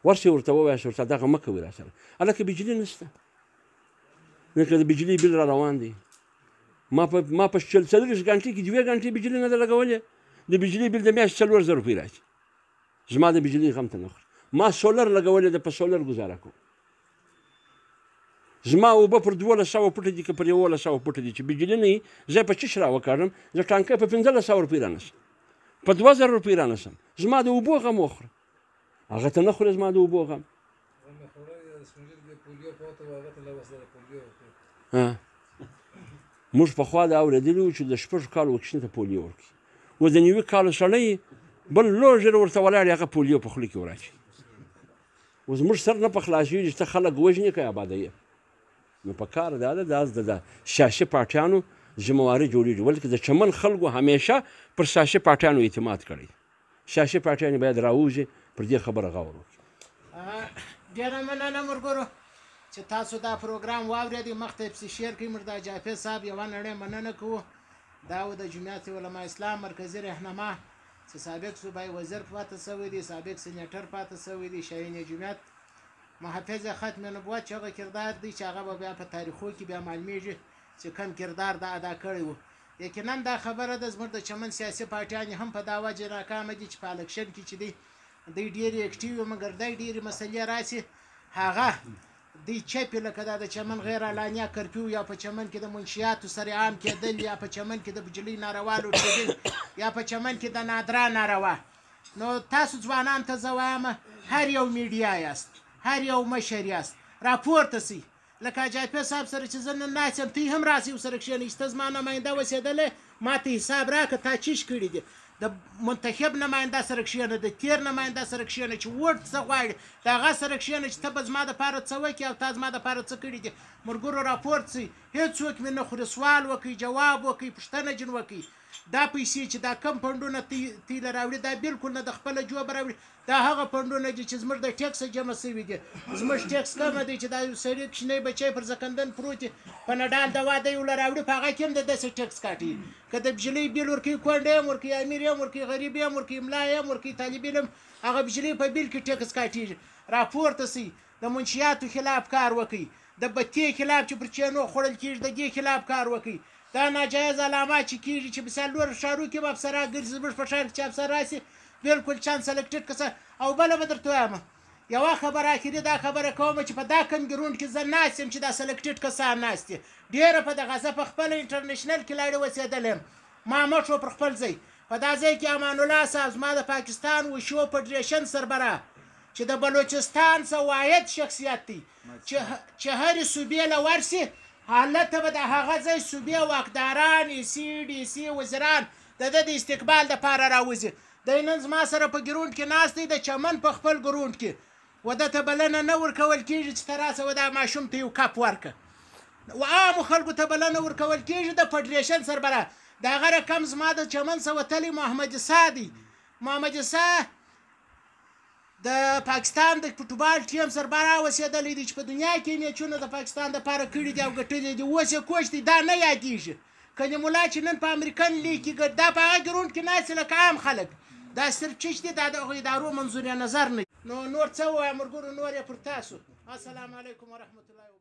ورسې ورته ووایاست ورته دغه مه کوئ راسره هلکه بجلي نشته لکه د بجلي بل را روان دی ما په 40 غنټې کې 2 غنټې بجلي نه ده لګولې د بجلي بل د میاشتې 4000 روپۍ راځي زما د بجلي غم ته نه خوري ما سولر لګولې ده په سولر ګزاره کوم زما اوبه پر 1200 فوټه دي که پر 1100 فوټه دي چې بجلي نه وي زه په چش راوکاږم زه ټانکۍ په 1500 روپۍ رانسم په 2000 روپۍ رانسم زما د اوبو غم وخوره هغه ته نه خوري زما د اوبو غم موږ پخوا دا اورېدلي وو چې د 6 کالو واکسین ته پولیو ورکړي و د 9 کالو سړی بل لوژر ورته ولاړ هغه پولیو په خوله کې وراچوي اوس موږ سر نه په خلاصېږي چې ته خلک وژنې که ابادوي نو په کار دا ده دا د سیاسي پارټیانو ذمهواري جوړېږي بلکې د چمن خلکو همیشه پر سیاسي پارټیانو اعتماد کړی سیاسي پارټیانې باید راوځي پر دې خبره غور وکړي ډېره مننه ملګرو چې تاسو دا پروګرام واورېدئ مخ ته یې پسې شیر کړئ موږ د جاپي صاحب یوه نړۍ مننه کوو دا و د جمعیت علما اسلام مرکزي رهنما چې سابق صوبایي وزیر پاتې شوی دی سابق سینیټر پاتې شوی دی شاهین جمعیت محافظ ختم نبوت چې هغه کردار دی چې هغه به بیا په تاریخو کې بیا معلومیږي چې کم کردار دا ادا کړی و یقینا دا خبره ده زموږ د چمن سیاسي پارټیانې هم په دا وجه ناکامه دي چې په الکشن کې چې دی دوی ډېرې اکټیو مګر دی ډېرې مسلې راسي هغه دوی چپې لکه دا د چمن غیر اعلانیه کرفیو یا په چمن کې د منشیاتو سره عام کېدل یا په چمن کې د بجلۍ ناروا لوټېدل یا په چمن کې د نادرا ناروا. نو تاسو ځوانان ته زه وایم هر یو میډیا یاست، هر یو مشر یاست، راپورته سئ. لکه اجایپه صاحب سره چې زه نن ناست یم ته هم راسئ ورسره کښېنئ چې ته زما نماینده اوسېدلی ما ته حساب راکړه تا چیش کړي دي. د منتخب نماینده سره کښېنه، د تیر نماینده سره کښېنه چې ووټ څه غواړي د هغه سره کښېنه چې ته به زما دپاره څه وکړې او تا زما دپاره څه کړي دي. ملګرو راپورت سئ، هېڅوک مې نه خوري، سوال وکړئ، جواب وکړئ، پوښتنه جن وکړئ. دا پیسې چې دا کم فنډونه تیله راوړي دا بالکل نه د خپله جوبه راوړي، دا هغه فنډونه دي چې زموږ د ټیکسه جمع شوي دي. زموږ ټیکس کمه دی چې دا یو سړي کوچنی بچی پر زکندن پروت دی په نډال دوا دی یو له راوړي په هغه کې هم د داسې ټیکس کاټي. که د بجلۍ بیل ورکوي کونډه یې هم ورکوي، امیر یې هم ورکوي، غریب یې هم ورکوي، ملا یې هم ورکوي، طالب علم هغه بجلۍ په بیل کې ټیکس کاټېږي. راپورته سئ، د منشیاتو خلاف کار وکړئ، د بتې خلاف چې پر چینو خوړل کېږي د دې خلاف کار وکړئ. دا ناجایز علامات چې کېږي چې مثال نور ښارو کې به افسران ګرځي، زموږ په ښار کې چې افسر راسي بالکل چاند سلکټډ کسان. او بله به درته وایم یوه خبره اخري دا خبره کوم چې په دا کنګرونډ کې زه ناست یم چې دا سلکټډ کسان ناست دي ډېره په دغه زه په خپله انټرنیشنل کې لاړې اوسېدلی یم، ما مخ شو پر خپل ځای. په دا ځای کې امان الله صاحب زما د پاکستان وشو فدرېشن سربراه چې د بلوچستان څه واحد شخصیت دی چې هرې صوبې له ورسي هلته به د هغه ځای صوبې واکداران ایسي ډي سي وزیران د ده د استقبال دپاره راوځي. دی نن زما سره په ګروند کې ناست دی د چمن په خپل ګروند کې و ده ته بلنه نه ورکول کېږي چې ته راسه و دا ماشوم ته یو کپ ورکړه. و عامو خلکو ته بلنه ورکول کېږي د فدرېشن سربراه د هغه رقم زما د چمن څه وتلی محمد عیسی دی. محمد عیسی د پاکستان د فوټبال ټیم سربراه اوسېدلی دی چې په دنیا کې میچونه د پاکستان دپاره کړي دي او ګټلي دي، اوس یې کوچ دی دا نه یادېږي. کلیم الله چې نن په امریکن لیګ کې دا په هغه ګروند کې ناست لکه عام خلک دا صرف چش دی دا د هغو ادارو منظور نظر نه. نو نور څه ووایم ملګرو، نور یې پر تاسو. السلام علیکم ورحمة الله.